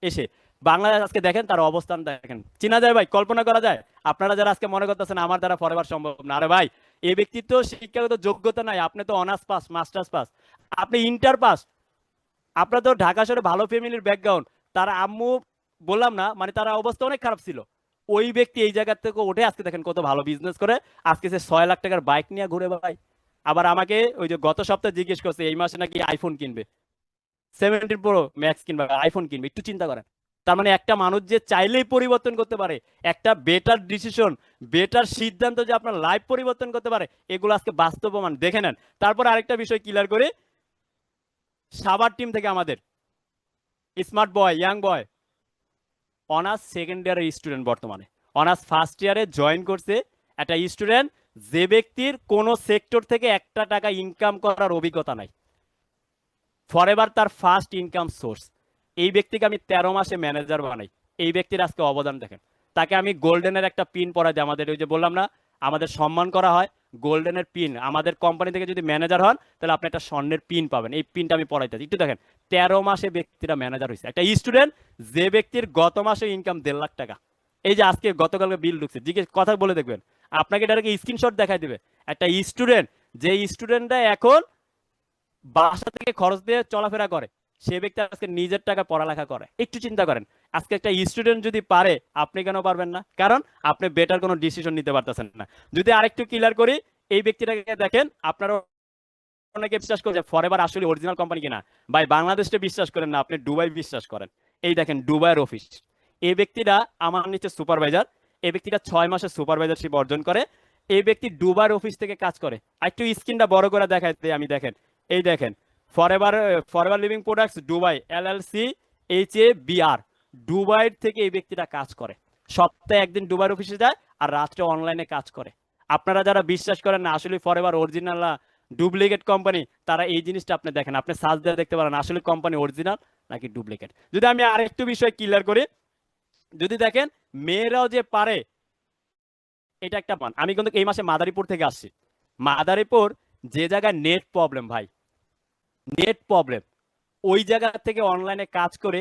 এসে বাংলাদেশ আজকে দেখেন তার অবস্থান দেখেন। চেনা যায় ভাই, কল্পনা করা যায়? আপনারা যারা আজকে মনে করতেছেন আমার দ্বারা ফরএভার সম্ভব না, আরে ভাই, এই ব্যক্তির তো শিক্ষাগত যোগ্যতা নাই। আপনি তো অনার্স পাস, মাস্টার্স পাস, আপনি ইন্টার পাস, আপনার তো ঢাকা শহরে ভালো ফ্যামিলির ব্যাকগ্রাউন্ড। তার আম্মু, বললাম না মানে, তার অবস্থা অনেক খারাপ ছিল। ওই ব্যক্তি এই জায়গা থেকে উঠে আজকে দেখেন কত ভালো বিজনেস করে। আজকে সে 6 লাখ টাকার বাইক নিয়ে ঘুরে ভাই। আবার আমাকে ওই যে গত সপ্তাহে জিজ্ঞেস করছে এই মাসে নাকি আইফোন কিনবে, 17 Pro Max কিনবে, আইফোন কিনবে। একটু চিন্তা করেন। তার মানে একটা মানুষ যে চাইলেই পরিবর্তন করতে পারে, একটা বেটার ডিসিশন, বেটার সিদ্ধান্ত যে আপনার লাইফ পরিবর্তন করতে পারে, এগুলো আজকে বাস্তব প্রমাণ। দেখে নেন। তারপর আরেকটা বিষয় ক্লিয়ার করি, সাভার টিম থেকে আমাদের স্মার্ট বয়, ইয়াং বয়, অনার্স সেকেন্ড ইয়ারের স্টুডেন্ট, বর্তমানে অনার্স ফার্স্ট ইয়ারে জয়েন করছে একটা স্টুডেন্ট, যে ব্যক্তির কোনো সেক্টর থেকে একটা টাকা ইনকাম করার অভিজ্ঞতা নাই, ফরএভার তার ফার্স্ট ইনকাম সোর্স। এই ব্যক্তিকে আমি 13 মাসে ম্যানেজার বানাই। এই ব্যক্তির আজকে অবদান দেখেন। তাকে আমি গোল্ডেনের একটা পিন পরাই দিই। আমাদের ওই যে বললাম না, আমাদের সম্মান করা হয়, গোল্ডেনের পিন। আমাদের কোম্পানি থেকে যদি ম্যানেজার হন, তাহলে আপনি একটা স্বর্ণের পিন পাবেন। এই পিনটা আমি পরাইতে দিই। একটু দেখেন, 13 মাসে ব্যক্তিরা ম্যানেজার হয়েছে। একটা স্টুডেন্ট, যে ব্যক্তির গত মাসে ইনকাম 1.5 লাখ টাকা। এই যে আজকে গতকালকে বিল ঢুকছে, জিজ্ঞেস কথা বলে দেখবেন, আপনাকে ডাইরেক্ট স্ক্রিনশট দেখাই দিবে। একটা স্টুডেন্ট, যে স্টুডেন্টরা এখন বাসা থেকে খরচ দিয়ে চলাফেরা করে, সে ব্যক্তি আজকে নিজের টাকা পড়ালেখা করে। একটু চিন্তা করেন, আজকে একটা স্টুডেন্ট যদি পারে, আপনি কেন পারবেন না? কারণ আপনি বেটার কোনো ডিসিশন নিতে পারতেছেন না। যদি আরেকটু ক্লিয়ার করি, এই ব্যক্তিটাকে দেখেন, আপনারা অনেকে বিশ্বাস করে যে ফরএভার আসলে অরিজিনাল কোম্পানি কিনা। ভাই, বাংলাদেশে বিশ্বাস করেন না, আপনি দুবাই বিশ্বাস করেন। এই দেখেন দুবাইয়ের অফিস। এই ব্যক্তিটা আমার নিচে সুপারভাইজার। এই ব্যক্তিটা 6 মাসে সুপারভাইজারশিপ অর্জন করে। এই ব্যক্তি দুবাইয়ের অফিস থেকে কাজ করে। আর একটু স্ক্রিনটা বড় করে দেখাই দিই আমি, দেখেন। এই দেখেন, forever, forever living products Dubai LLC, HABR, দুবাইয়ের থেকে এই ব্যক্তিটা কাজ করে। সপ্তাহে একদিন দুবাইয়ের অফিসে যায়, আর রাত্রে অনলাইনে কাজ করে। আপনারা যারা বিশ্বাস করেন না আসলে ফরএভার অরিজিনাল ডুপ্লিকেট কোম্পানি, তারা এই জিনিসটা আপনি দেখেন, আপনি সার্চ দিয়ে দেখতে পারেন আসলে কোম্পানি অরিজিনাল নাকি ডুপ্লিকেট। যদি আমি আরেকটু বিষয় ক্লিয়ার করি, যদি দেখেন মেয়েরাও যে পারে, এটা একটা মান। আমি কিন্তু এই মাসে মাদারীপুর থেকে আসছি। মাদারীপুর, যে জায়গায় নেট প্রবলেম ভাই, নেট প্রবলেম, ওই জায়গা থেকে অনলাইনে কাজ করে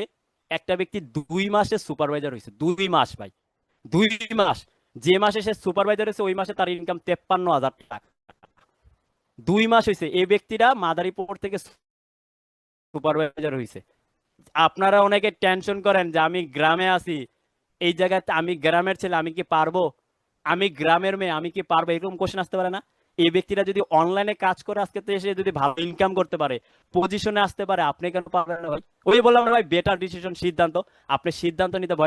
একটা ব্যক্তি 2 মাসে সুপারভাইজার হয়েছে। 2 মাস ভাই, 2 মাস। যে মাসে সে সুপারভাইজার হয়েছে, ওই মাসে তার ইনকাম 53,000 টাকা। 2 মাস হয়েছে এই ব্যক্তিরা মাদারীপুর থেকে সুপারভাইজার হয়েছে। আপনারা অনেকে টেনশন করেন যে আমি গ্রামে আছি, এই জায়গাতে আমি গ্রামের ছেলে, আমি কি পারবো? আমি গ্রামের মেয়ে, আমি কি পারবো? এরকম কোশ্চেন আসতে পারে না? এই ব্যক্তিরা যদি অনলাইনে কাজ করে আজকে তো এসে যদি ভালো ইনকাম করতে পারে, পজিশনে আসতে পারে, আপনি কেন পারবেন না ভাই? ওই বললাম না ভাই, বেটার ডিসিশন, সিদ্ধান্ত। আপনি সিদ্ধান্ত নিতে ভয়